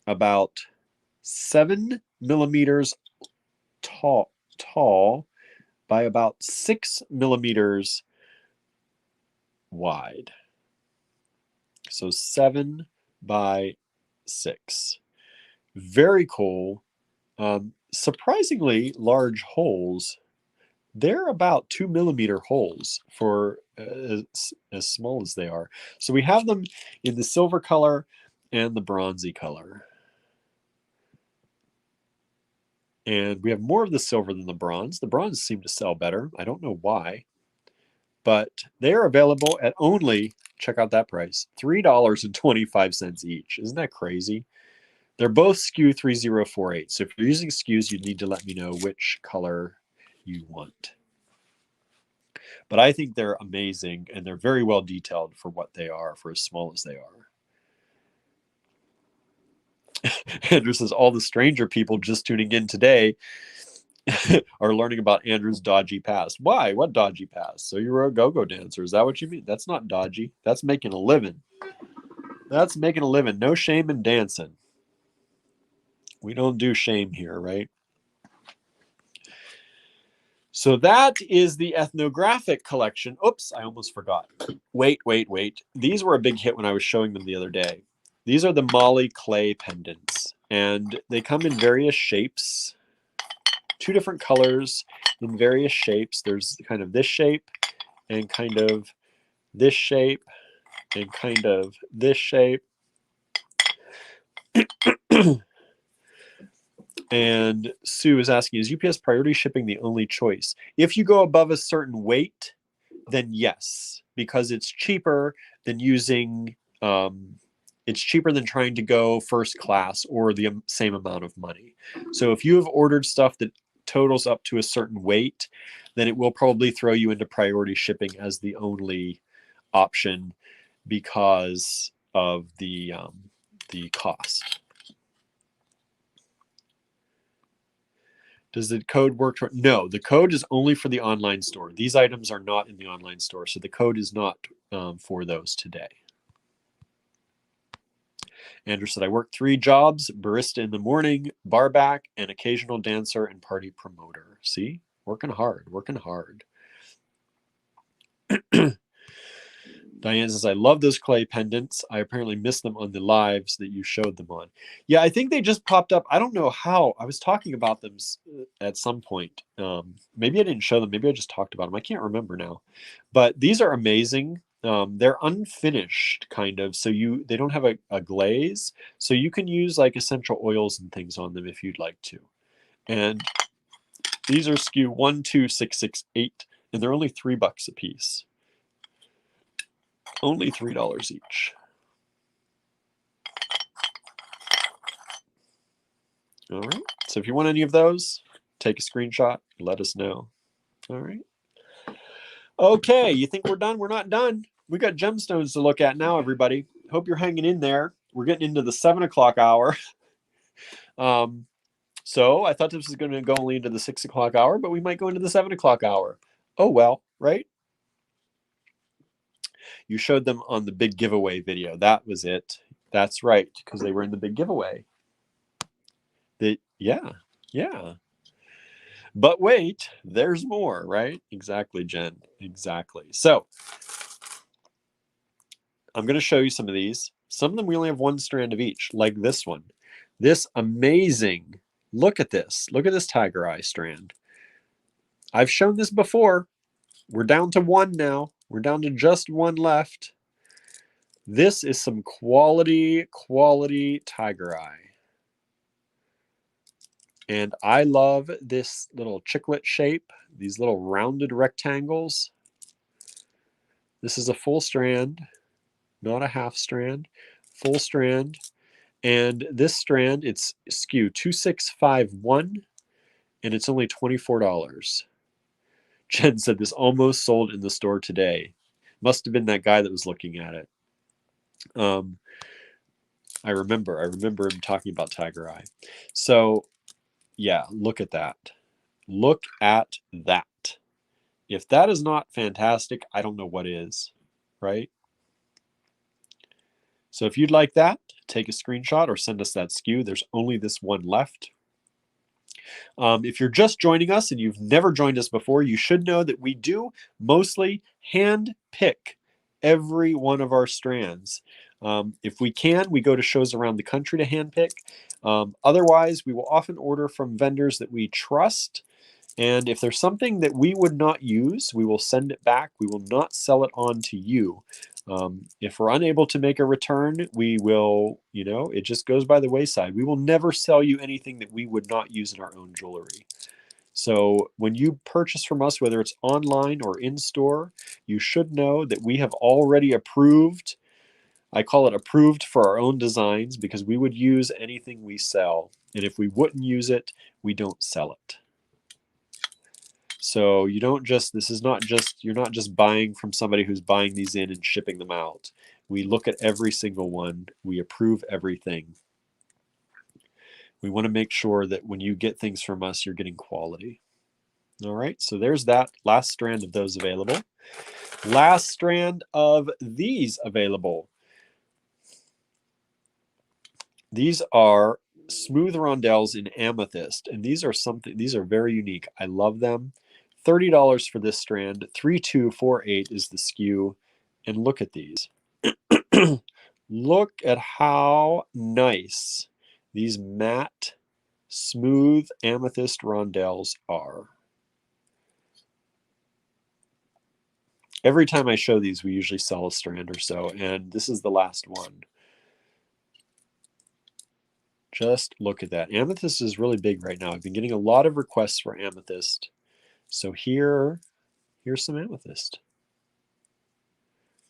about 7 millimeters tall by about 6 millimeters wide. So 7 by 6. Very cool. Surprisingly large holes. They're about 2 millimeter holes for as small as they are. So we have them in the silver color and the bronzy color. And we have more of the silver than the bronze. The bronze seem to sell better. I don't know why. But they are available at only, check out that price, $3.25 each. Isn't that crazy? They're both SKU 3048. So if you're using SKUs, you need to let me know which color you want. But I think they're amazing, and they're very well detailed for what they are, for as small as they are. Andrew says, all the stranger people just tuning in today are learning about Andrew's dodgy past. Why? What dodgy past? So you were a go-go dancer. Is that what you mean? That's not dodgy. That's making a living. That's making a living. No shame in dancing. We don't do shame here, right? So that is the ethnographic collection. Oops, I almost forgot. Wait. These were a big hit when I was showing them the other day. These are the Molly clay pendants, and they come in various shapes. 2 different colors in various shapes. There's kind of this shape and kind of this shape and kind of this shape. And Sue is asking, is UPS priority shipping the only choice? If you go above a certain weight, then yes, because it's cheaper than using, it's cheaper than trying to go first class or the same amount of money. So if you have ordered stuff that totals up to a certain weight, then it will probably throw you into priority shipping as the only option because of the cost. Does the code work? No, the code is only for the online store. These items are not in the online store, so the code is not for those today. Andrew said, I work 3 jobs, barista in the morning, bar back, and occasional dancer and party promoter. See? Working hard, working hard. Diane says, I love those clay pendants. I apparently missed them on the lives that you showed them on. Yeah, I think they just popped up. I don't know how. I was talking about them at some point. Maybe I didn't show them. Maybe I just talked about them. I can't remember now. But these are amazing. They're unfinished, kind of. So they don't have a glaze. So you can use like essential oils and things on them if you'd like to. And these are SKU 12668, and they're only $3 a piece. Only $3 each. All right. So if you want any of those, take a screenshot. Let us know. All right. Okay. You think we're done? We're not done. We got gemstones to look at now, everybody. Hope you're hanging in there. We're getting into the 7 o'clock hour. So I thought this was going to go only into the 6 o'clock hour, but we might go into the 7 o'clock hour. Oh, well, right? You showed them on the big giveaway video. That was it. That's right, because they were in the big giveaway. Yeah. But wait, there's more, right? Exactly, Jen. Exactly. So I'm going to show you some of these. Some of them we only have one strand of each, like this one. This amazing, look at this. Look at this tiger eye strand. I've shown this before. We're down to one now. We're down to just one left. This is some quality tiger eye. And I love this little chiclet shape, these little rounded rectangles. This is a full strand, not a half strand, full strand. And this strand, it's SKU 2651, and it's only $24. Jen said this almost sold in the store today. Must have been that guy that was looking at it. I remember him talking about tiger eye. So yeah, look at that. Look at that. If that is not fantastic, I don't know what is, right? So if you'd like that, take a screenshot or send us that SKU. There's only this one left. If you're just joining us and you've never joined us before, you should know that we do mostly hand pick every one of our strands. If we can, we go to shows around the country to hand pick. Otherwise, we will often order from vendors that we trust. And if there's something that we would not use, we will send it back. We will not sell it on to you. If we're unable to make a return, we will, it just goes by the wayside. We will never sell you anything that we would not use in our own jewelry. So when you purchase from us, whether it's online or in store, you should know that we have already approved. I call it approved for our own designs because we would use anything we sell. And if we wouldn't use it, we don't sell it. So you don't just, you're not just buying from somebody who's buying these in and shipping them out. We look at every single one. We approve everything. We want to make sure that when you get things from us, you're getting quality. All right, so there's that last strand of those available. Last strand of these available. These are smooth rondelles in amethyst, and these are very unique. I love them. $30 for this strand. 3248 is the SKU. And look at these. Look at how nice these matte, smooth amethyst rondelles are. Every time I show these, we usually sell a strand or so, and this is the last one. Just look at that. Amethyst is really big right now. I've been getting a lot of requests for amethyst. So here's some amethyst.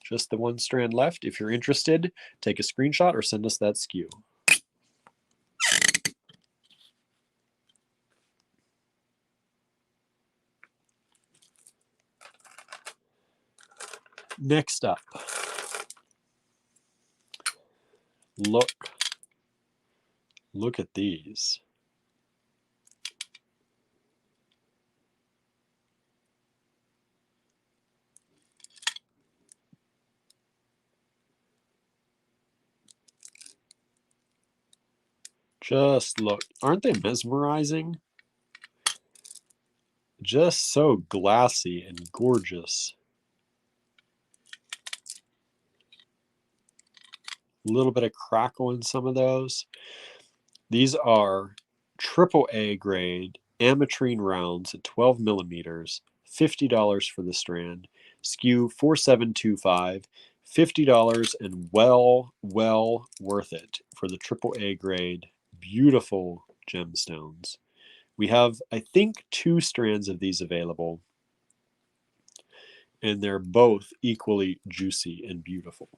Just the one strand left. If you're interested, take a screenshot or send us that SKU. Next up, look at these. Just look. Aren't they mesmerizing? Just so glassy and gorgeous. A little bit of crackle in some of those. These are AAA grade ametrine rounds at 12 millimeters, $50 for the strand. SKU 4725, $50 and well worth it for the AAA grade. Beautiful gemstones. We have, I think, 2 strands of these available. And they're both equally juicy and beautiful.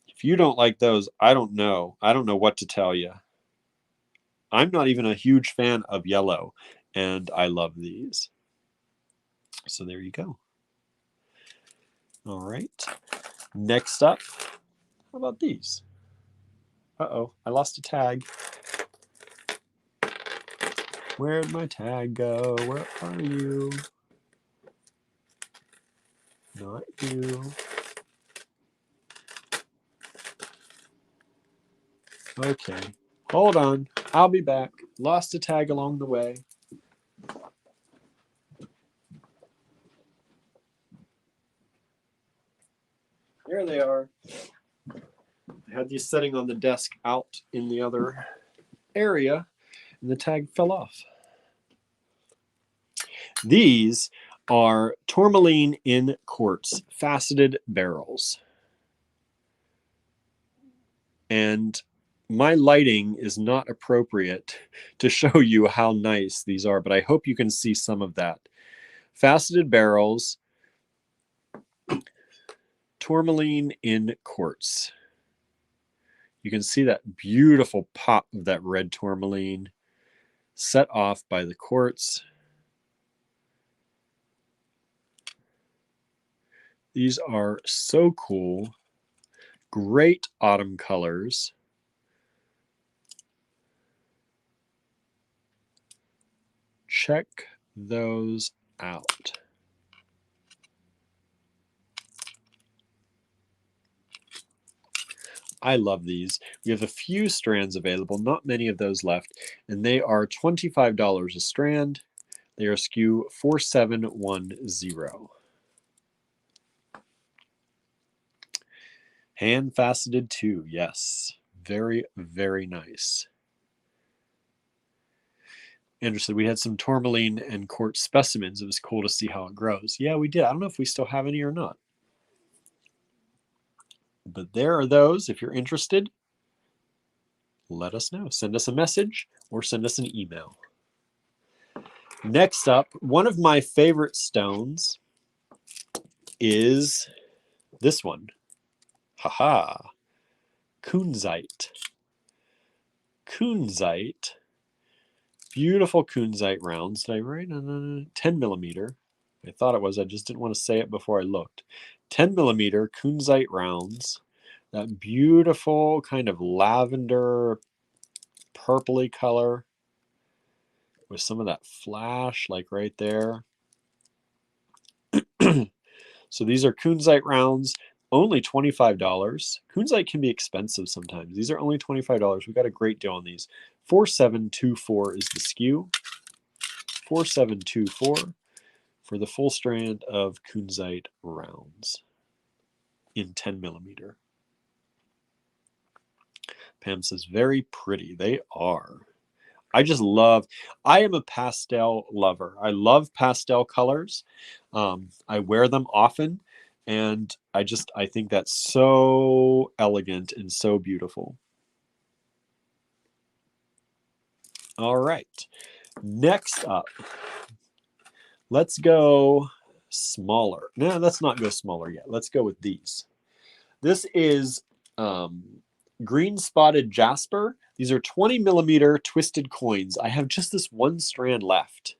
If you don't like those, I don't know. I don't know what to tell you. I'm not even a huge fan of yellow, and I love these. So there you go. All right. Next up, how about these? Uh-oh, I lost a tag. Where'd my tag go? Where are you? Not you. Okay, hold on. I'll be back. Lost a tag along the way. There they are. I had these sitting on the desk out in the other area, and the tag fell off. These are Tourmaline in Quartz faceted barrels. And my lighting is not appropriate to show you how nice these are, but I hope you can see some of that. Faceted barrels, Tourmaline in Quartz. You can see that beautiful pop of that red tourmaline set off by the quartz. These are so cool. Great autumn colors. Check those out. I love these. We have a few strands available, not many of those left, and they are $25 a strand. They are SKU 4710. Hand faceted too, yes. Very, very nice. Andrew said we had some tourmaline and quartz specimens. It was cool to see how it grows. Yeah, we did. I don't know if we still have any or not. But there are those. If you're interested, let us know. Send us a message or send us an email. Next up, one of my favorite stones is this one. Haha. Kunzite. Kunzite. Beautiful kunzite rounds. Did I write on 10 millimeter? I thought it was. I just didn't want to say it before I looked. 10 millimeter kunzite rounds. That beautiful kind of lavender purpley color with some of that flash like right there. So these are kunzite rounds, only $25. Kunzite can be expensive sometimes. These are only $25. We got a great deal on these. 4724 is the SKU. 4724 for the full strand of kunzite rounds in 10 millimeter. Pam says, very pretty. They are. I am a pastel lover. I love pastel colors. I wear them often, and I think that's so elegant and so beautiful. All right. Next up, let's go smaller. No, let's not go smaller yet. Let's go with these. This is green spotted Jasper. These are 20 millimeter twisted coins. I have just this one strand left.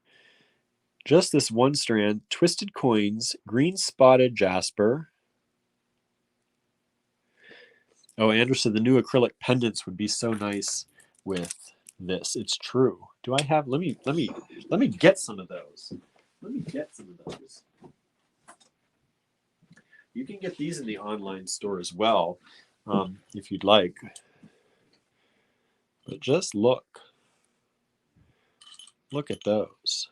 Just this one strand, twisted coins, green spotted Jasper. Oh, Andrew said the new acrylic pendants would be so nice with this. It's true. Do I have? Let me get some of those. Let me get some of those. You can get these in the online store as well, if you'd like. But just look at those.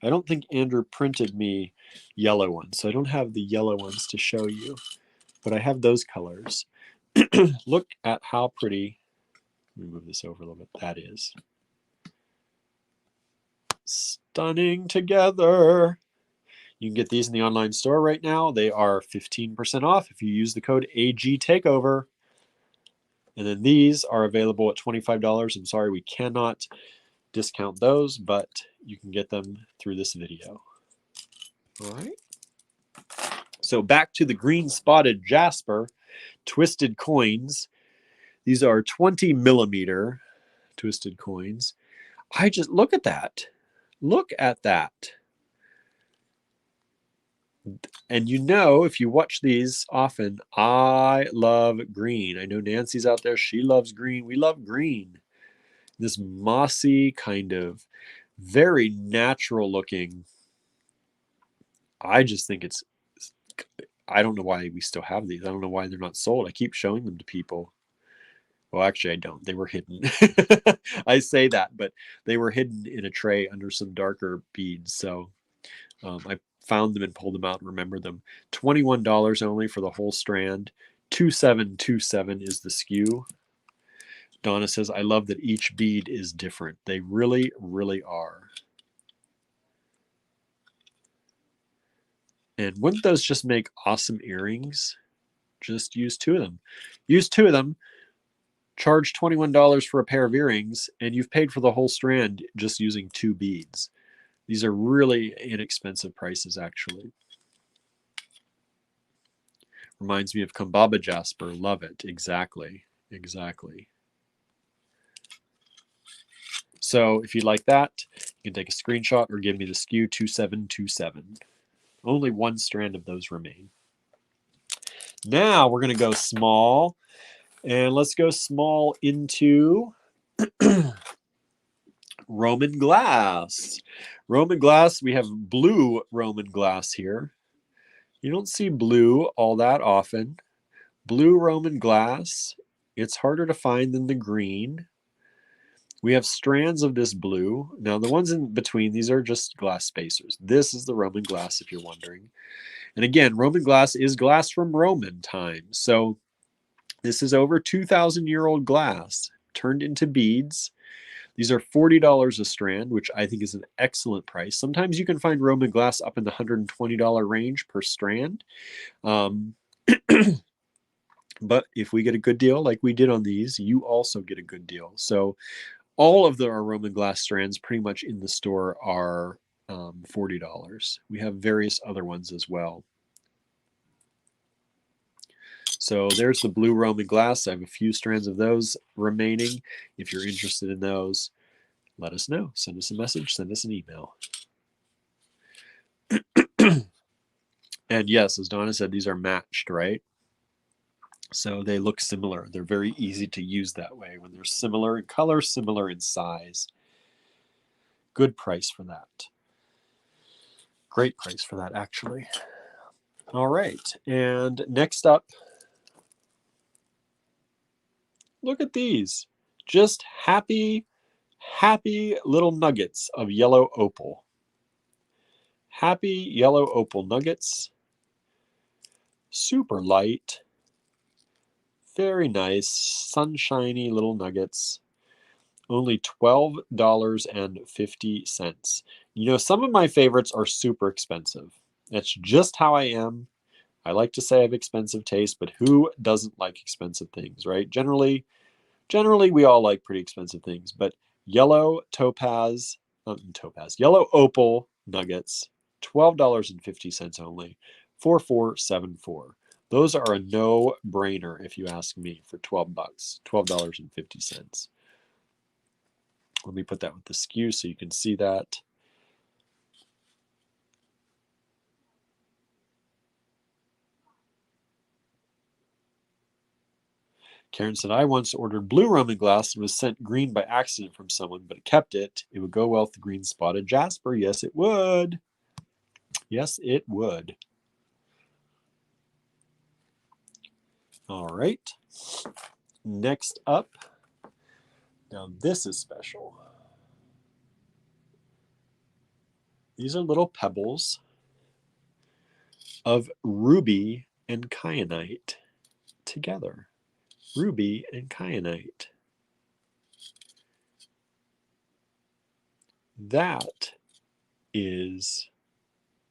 I don't think Andrew printed me yellow ones, so I don't have the yellow ones to show you, but I have those colors. Look at how pretty. Let me move this over a little bit. That is stunning together. You can get these in the online store right now. They are 15% off if you use the code AGTakeover. And then these are available at $25. I'm sorry, we cannot discount those, but you can get them through this video. All right. So back to the green spotted Jasper twisted coins. These are 20 millimeter twisted coins. I just look at that. Look at that. And you know, if you watch these often, I love green. I know Nancy's out there. She loves green. We love green. This mossy kind of very natural looking. I just think it's, I don't know why we still have these. I don't know why they're not sold. I keep showing them to people. Well, actually, I don't. They were hidden. I say that, but they were hidden in a tray under some darker beads. So I found them and pulled them out and remember them. $21 only for the whole strand. 2727 is the skew. Donna says, I love that each bead is different. They really, really are. And wouldn't those just make awesome earrings? Just use 2 of them. Use 2 of them, charge $21 for a pair of earrings, and you've paid for the whole strand just using 2 beads. These are really inexpensive prices, actually. Reminds me of Kambaba Jasper. Love it. Exactly. Exactly. So if you'd like that, you can take a screenshot or give me the skew 2727. Only 1 strand of those remain. Now we're going to go small. And let's go small into Roman glass. Roman glass, we have blue Roman glass here. You don't see blue all that often. Blue Roman glass, it's harder to find than the green. We have strands of this blue. Now the ones in between, these are just glass spacers. This is the Roman glass, if you're wondering. And again, Roman glass is glass from Roman times. So this is over 2,000-year-old glass turned into beads. These are $40 a strand, which I think is an excellent price. Sometimes you can find Roman glass up in the $120 range per strand. But if we get a good deal like we did on these, you also get a good deal. So all of our Roman glass strands pretty much in the store are $40. We have various other ones as well. So there's the blue Roman glass. I have a few strands of those remaining. If you're interested in those, let us know. Send us a message. Send us an email. And yes, as Donna said, these are matched, right? So they look similar. They're very easy to use that way when they're similar in color, similar in size. Good price for that. Great price for that, actually. All right. And next up, look at these. Just happy little nuggets of yellow opal. Happy yellow opal nuggets. Super light. Very nice, sunshiny little nuggets. Only $12.50. You know, some of my favorites are super expensive. That's just how I am. I like to say I have expensive taste, but who doesn't like expensive things, right? Generally we all like pretty expensive things, but yellow yellow opal nuggets, $12.50 only, 4474. Those are a no-brainer if you ask me for 12 bucks, $12.50. Let me put that with the skew so you can see that. Karen said, I once ordered blue Roman glass and was sent green by accident from someone, but kept it. It would go well with the green spotted Jasper. Yes, it would. Yes, it would. All right. Next up. Now this is special. These are little pebbles of ruby and kyanite together. Ruby and kyanite. That is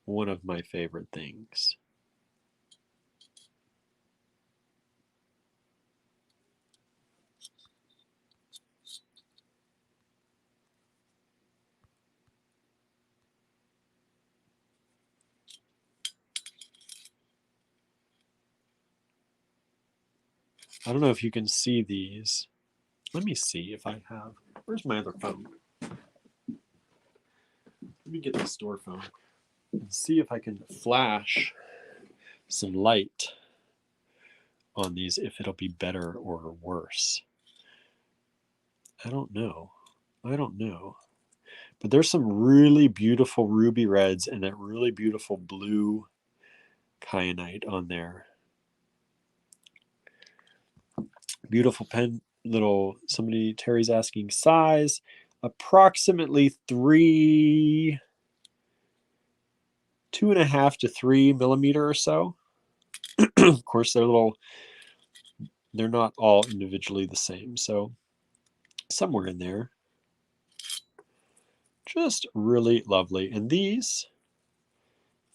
one of my favorite things. I don't know if you can see these. Let me see if I have. Where's my other phone? Let me get the store phone and see if I can flash some light on these, if it'll be better or worse. I don't know. But there's some really beautiful ruby reds and that really beautiful blue kyanite on there. Beautiful pen, somebody, Terry's asking size, approximately 2.5 to 3 millimeter or so. Of course, they're not all individually the same, so somewhere in there. Just really lovely. And these,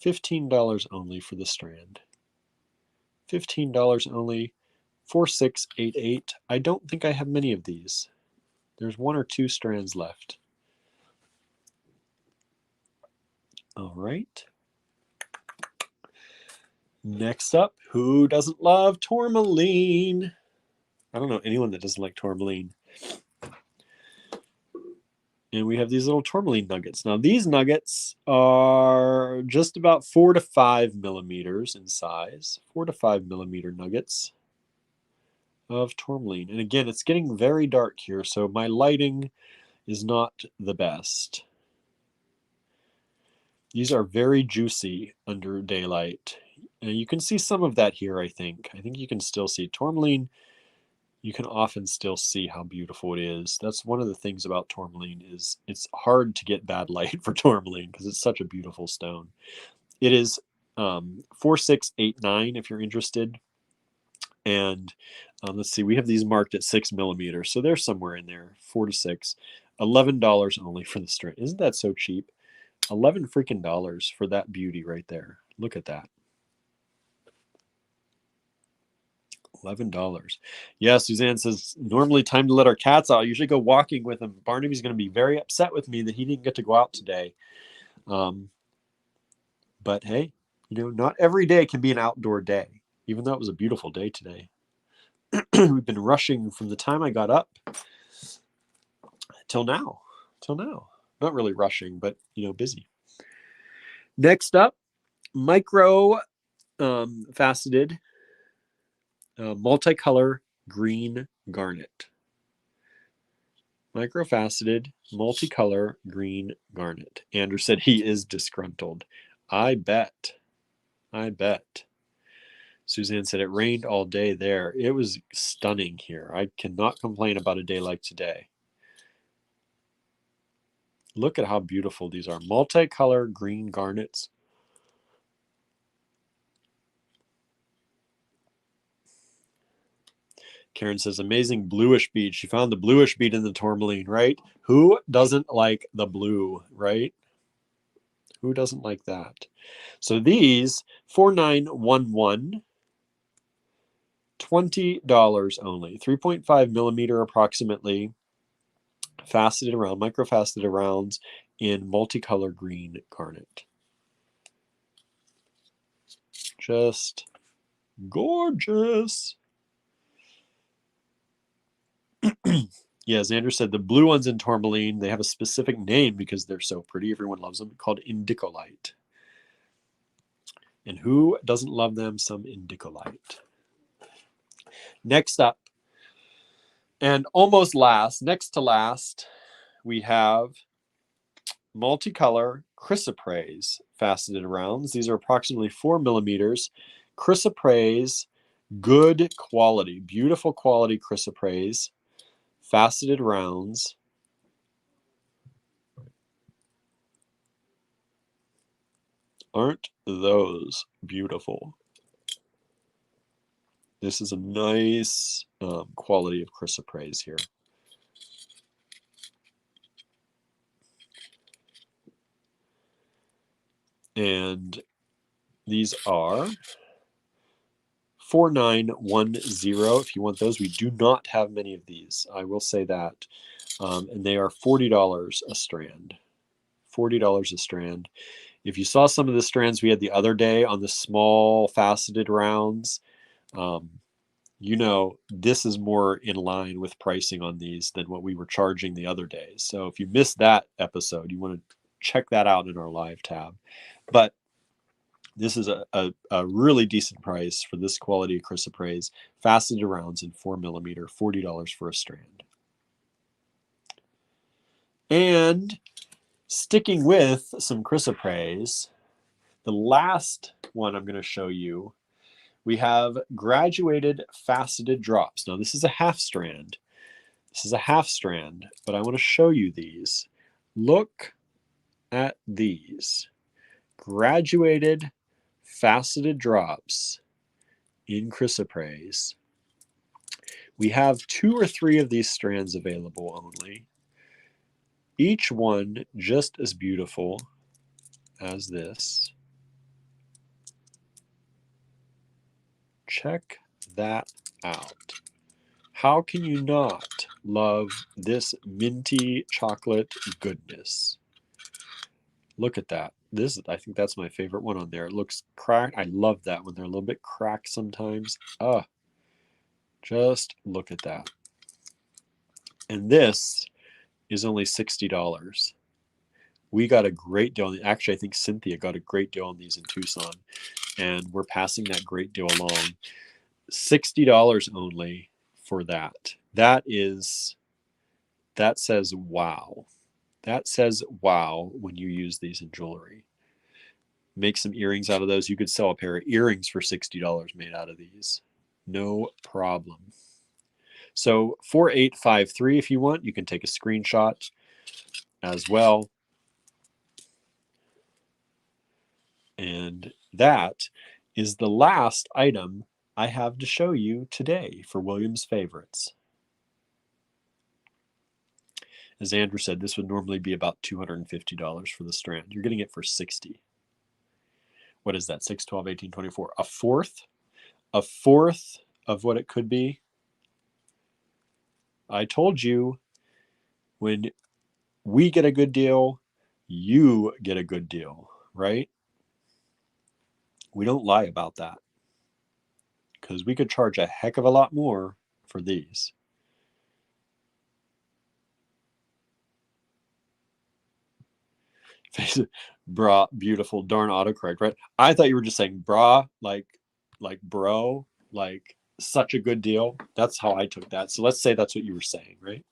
$15 only for the strand. $15 only, 4688. I don't think I have many of these. There's 1 or 2 strands left. All right. Next up, who doesn't love tourmaline? I don't know anyone that doesn't like tourmaline. And we have these little tourmaline nuggets. Now, these nuggets are just about 4 to 5 millimeters in size. 4 to 5 millimeter nuggets of tourmaline. And again, it's getting very dark here, so my lighting is not the best. These are very juicy under daylight. And you can see some of that here, I think. I think you can still see tourmaline. You can often still see how beautiful it is. That's one of the things about tourmaline, is it's hard to get bad light for tourmaline because it's such a beautiful stone. It is 4689 if you're interested. And let's see, we have these marked at 6 millimeters, so they're somewhere in there, 4 to 6. $11 only for the strand. Isn't that so cheap? 11 freaking dollars for that beauty right there. Look at that. $11. Yeah, Suzanne says, normally time to let our cats out. I usually go walking with him. Barnaby's going to be very upset with me that he didn't get to go out today. But hey, not every day can be an outdoor day, even though it was a beautiful day today. We've been rushing from the time I got up till now. Not really rushing, but busy. Next up, micro faceted multicolor green garnet. Microfaceted multicolor green garnet. Andrew said he is disgruntled. I bet. Suzanne said it rained all day there. It was stunning here. I cannot complain about a day like today. Look at how beautiful these are. Multicolor green garnets. Karen says, amazing bluish bead. She found the bluish bead in the tourmaline, right? Who doesn't like the blue, right? Who doesn't like that? So these, $4911, $20 only. 3.5 millimeter approximately, faceted around, microfaceted rounds in multicolor green garnet. Just gorgeous. Yeah, as Andrew said, the blue ones in tourmaline, they have a specific name because they're so pretty. Everyone loves them, called indicolite. And who doesn't love them some indicolite? Next up, and almost last, next to last, we have multicolor chrysoprase faceted rounds. These are approximately 4 millimeters. Chrysoprase, good quality, beautiful quality chrysoprase, faceted rounds. Aren't those beautiful? This is a nice quality of chrysoprase here. And these are $4910 if you want those. We do not have many of these, I will say that. And they are $40 a strand. $40 a strand. If you saw some of the strands we had the other day on the small faceted rounds, you know, this is more in line with pricing on these than what we were charging the other days. So if you missed that episode, you want to check that out in our live tab. But this is a really decent price for this quality of chrysoprase, faceted rounds in 4mm, $40 for a strand. And sticking with some chrysoprase, the last one I'm going to show you, we have graduated faceted drops. Now this is a half strand. This is a half strand, but I want to show you these. Look at these. Graduated faceted drops in chrysoprase. We have 2 or 3 of these strands available only. Each one just as beautiful as this. Check that out. How can you not love this minty chocolate goodness? Look at that. This, I think that's my favorite one on there. It looks cracked. I love that when they're a little bit cracked sometimes. Just look at that. And this is only $60. We got a great deal. Actually, I think Cynthia got a great deal on these in Tucson, and we're passing that great deal along. $60 only for that. That says wow. That says wow when you use these in jewelry. Make some earrings out of those. You could sell a pair of earrings for $60 made out of these. No problem. So 4853 if you want. You can take a screenshot as well. And that is the last item I have to show you today for Williams Favorites. As Andrew said, this would normally be about $250 for the strand. You're getting it for $60. What is that? 6, 12, 18, 24. A fourth of what it could be. I told you, when we get a good deal, you get a good deal, right? We don't lie about that, because we could charge a heck of a lot more for these. Bra, beautiful, darn autocorrect, right? I thought you were just saying bra, like bro, like such a good deal. That's how I took that. So let's say that's what you were saying, right?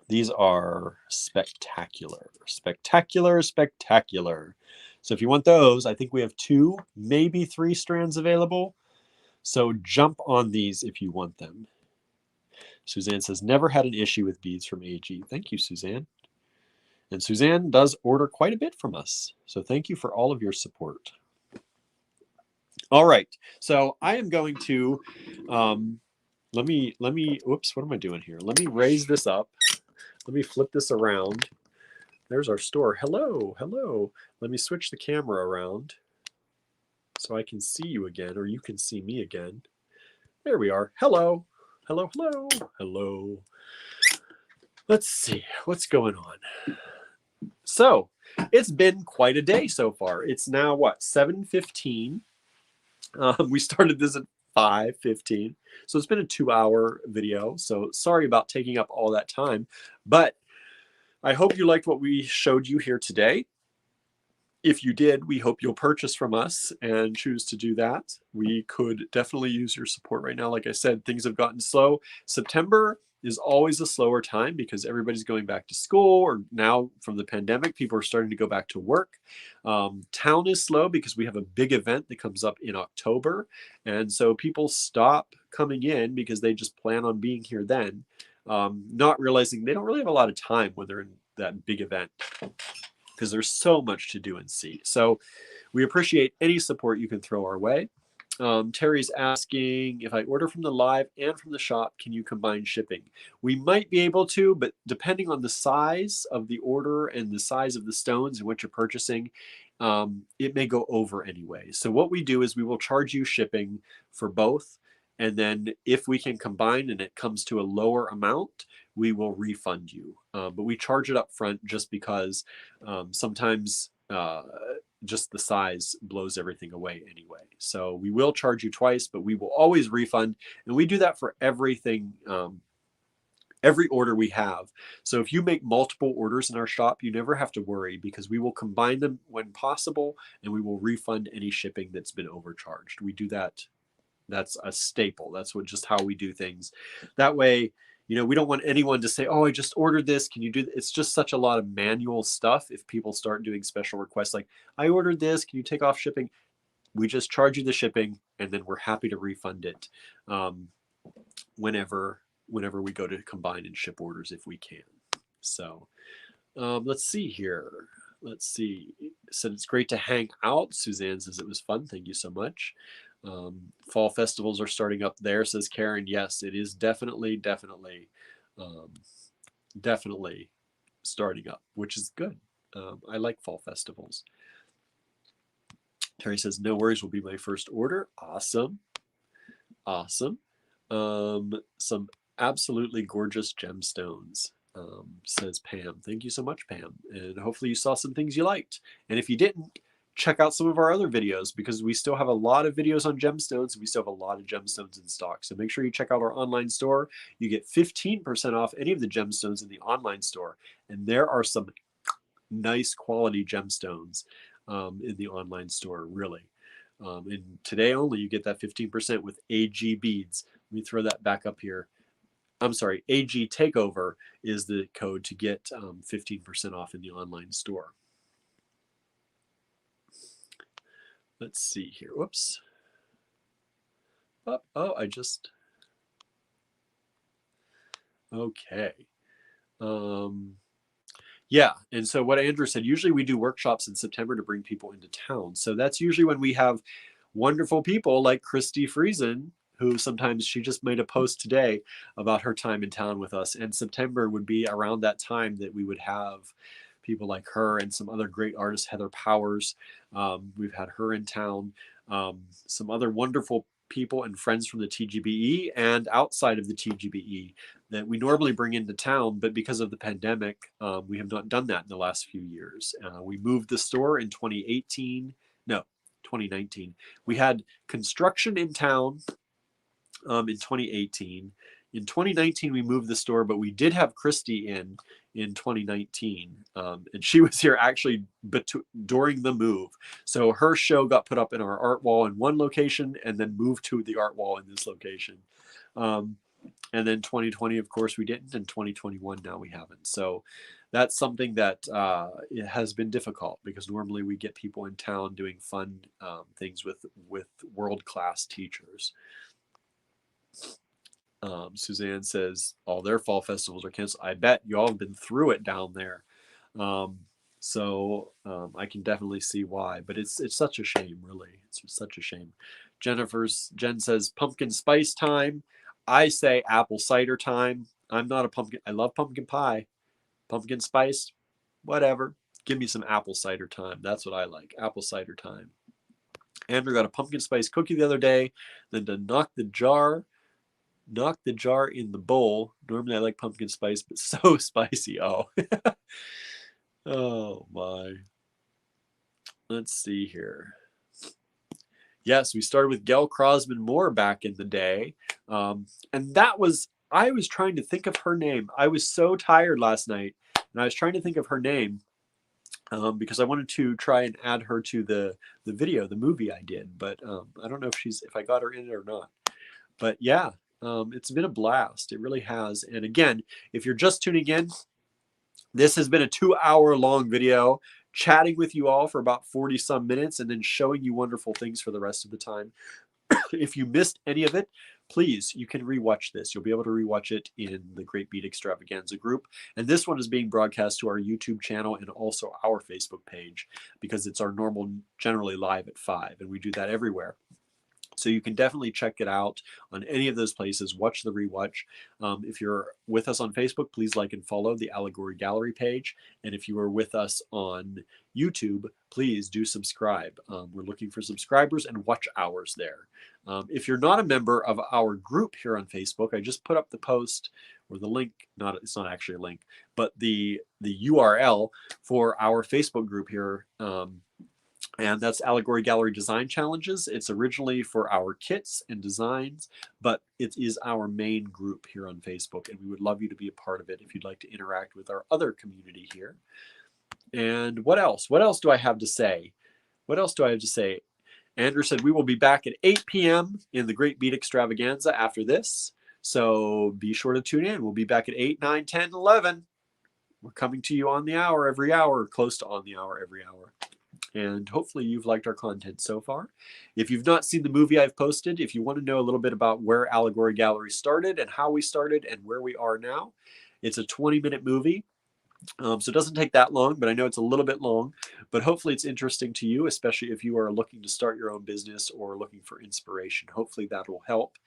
These are spectacular, spectacular, spectacular. So if you want those, I think we have 2, maybe 3 strands available. So jump on these if you want them. Suzanne says, never had an issue with beads from AG. Thank you, Suzanne. And Suzanne does order quite a bit from us. So thank you for all of your support. All right. So I am going to, let me, whoops, what am I doing here? Let me raise this up. Let me flip this around. There's our store. Hello, hello. Let me switch the camera around so I can see you again, or you can see me again. There we are. Hello, hello, hello, hello. Let's see what's going on. So it's been quite a day so far. It's now what, 7:15. We started this at 5:15, so it's been a 2-hour video. So sorry about taking up all that time, but I hope you liked what we showed you here today. If you did, we hope you'll purchase from us and choose to do that. We could definitely use your support right now. Like I said, things have gotten slow. September is always a slower time because everybody's going back to school, or now from the pandemic, people are starting to go back to work. Town is slow because we have a big event that comes up in October. And so people stop coming in because they just plan on being here then, not realizing they don't really have a lot of time when they're in that big event, because there's so much to do and see. So we appreciate any support you can throw our way. Terry's asking, if I order from the live and from the shop, can you combine shipping? We might be able to, but depending on the size of the order and the size of the stones and what you're purchasing, it may go over anyway. So what we do is we will charge you shipping for both. And then if we can combine and it comes to a lower amount, we will refund you. But we charge it up front just because sometimes just the size blows everything away anyway. So we will charge you twice, but we will always refund. And we do that for everything, every order we have. So if you make multiple orders in our shop, you never have to worry, because we will combine them when possible, and we will refund any shipping that's been overcharged. We do that. That's a staple. That's just how we do things. That way, you know, we don't want anyone to say, oh, I just ordered this. Can you do this? It's just such a lot of manual stuff. If people start doing special requests like, I ordered this, can you take off shipping? We just charge you the shipping, and then we're happy to refund it whenever we go to combine and ship orders if we can. So let's see here. Let's see. Said it's great to hang out. Suzanne says it was fun. Thank you so much. Fall festivals are starting up there, says Karen. Yes, it is definitely starting up, which is good. I like fall festivals. Terry says, no worries, will be my first order. Awesome. Awesome. Some absolutely gorgeous gemstones, says Pam. Thank you so much, Pam. And hopefully you saw some things you liked. And if you didn't, check out some of our other videos, because we still have a lot of videos on gemstones. We still have a lot of gemstones in stock. So make sure you check out our online store. You get 15% off any of the gemstones in the online store. And there are some nice quality gemstones in the online store, really. And today only, you get that 15% with AG Beads. Let me throw that back up here. I'm sorry, AG Takeover is the code to get 15% off in the online store. Let's see here. Whoops. Oh, I just. Okay. Yeah, and so what Andrew said, usually we do workshops in September to bring people into town. So that's usually when we have wonderful people like Christy Friesen, who sometimes, she just made a post today about her time in town with us. And September would be around that time that we would have people like her and some other great artists, Heather Powers. We've had her in town. Some other wonderful people and friends from the TGBE and outside of the TGBE that we normally bring into town, but because of the pandemic, we have not done that in the last few years. We moved the store in 2019. We had construction in town in 2018. In 2019, we moved the store, but we did have Christy in 2019. And she was here actually during the move. So her show got put up in our art wall in one location and then moved to the art wall in this location. And then 2020, of course, we didn't. And 2021, now we haven't. So that's something that it has been difficult, because normally we get people in town doing fun things with world-class teachers. Suzanne says all their fall festivals are canceled. I bet you all have been through it down there. So I can definitely see why, but it's such a shame, really. It's such a shame. Jen says pumpkin spice time. I say apple cider time. I'm not a pumpkin. I love pumpkin pie. Pumpkin spice, whatever. Give me some apple cider time. That's what I like. Apple cider time. Andrew got a pumpkin spice cookie the other day. Then to knock the jar in the bowl. Normally I like pumpkin spice, but so spicy. Oh. Oh my. Let's see here. Yes, we started with Gail Crosman Moore back in the day. And that was, I was trying to think of her name. I was so tired last night, and I was trying to think of her name because I wanted to try and add her to the video, the movie I did. But I don't know if I got her in it or not. But yeah, it's been a blast. It really has. And again, if you're just tuning in, this has been a 2-hour-long video, chatting with you all for about 40 some minutes and then showing you wonderful things for the rest of the time. If you missed any of it, please, you can rewatch this. You'll be able to rewatch it in the Great Bead Extravaganza group. And this one is being broadcast to our YouTube channel and also our Facebook page, because it's our normal, generally live at 5, and we do that everywhere. So you can definitely check it out on any of those places. Watch the rewatch. If you're with us on Facebook, please like and follow the Allegory Gallery page. And if you are with us on YouTube, please do subscribe. We're looking for subscribers and watch hours there. If you're not a member of our group here on Facebook, I just put up the post or the link. It's not actually a link, but the URL for our Facebook group here And that's Allegory Gallery Design Challenges. It's originally for our kits and designs, but it is our main group here on Facebook, and we would love you to be a part of it if you'd like to interact with our other community here. And what else? What else do I have to say? What else do I have to say? Andrew said we will be back at 8 p.m. in the Great Bead Extravaganza after this. So be sure to tune in. We'll be back at 8, 9, 10, 11. We're coming to you on the hour every hour, close to on the hour every hour. And hopefully you've liked our content so far. If you've not seen the movie I've posted, if you want to know a little bit about where Allegory Gallery started and how we started and where we are now, it's a 20-minute movie. So it doesn't take that long, but I know it's a little bit long, but hopefully it's interesting to you, especially if you are looking to start your own business or looking for inspiration. Hopefully that will help.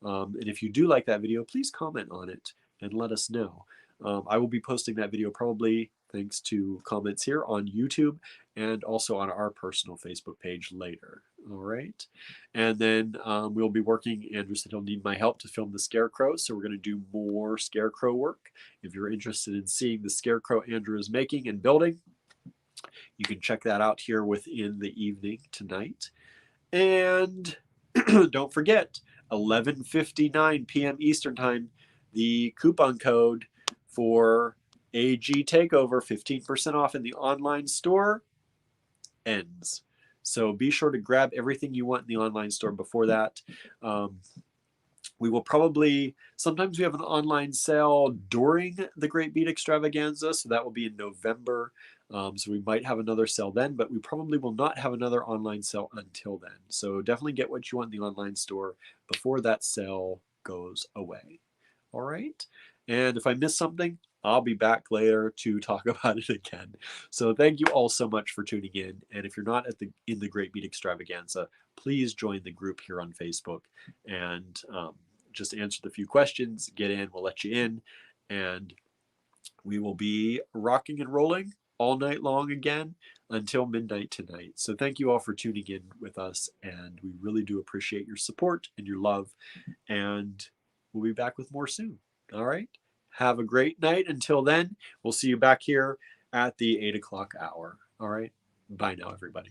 And if you do like that video, please comment on it and let us know. I will be posting that video probably, thanks to comments here, on YouTube and also on our personal Facebook page later. All right. And then we'll be working, Andrew said he'll need my help to film the scarecrow. So we're going to do more scarecrow work. If you're interested in seeing the scarecrow Andrew is making and building, you can check that out here within the evening tonight. And don't forget, 11:59 p.m. Eastern Time, the coupon code for AG Takeover, 15% off in the online store, ends. So be sure to grab everything you want in the online store before that. We will probably, sometimes we have an online sale during the Great Bead Extravaganza, so that will be in November. So we might have another sale then, but we probably will not have another online sale until then. So definitely get what you want in the online store before that sale goes away. All right. And if I miss something, I'll be back later to talk about it again. So thank you all so much for tuning in. And if you're not in the Great Bead Extravaganza, please join the group here on Facebook and just answer the few questions. Get in, we'll let you in. And we will be rocking and rolling all night long again until midnight tonight. So thank you all for tuning in with us. And we really do appreciate your support and your love. And we'll be back with more soon. All right. Have a great night. Until then, we'll see you back here at the 8 o'clock hour. All right. Bye now, everybody.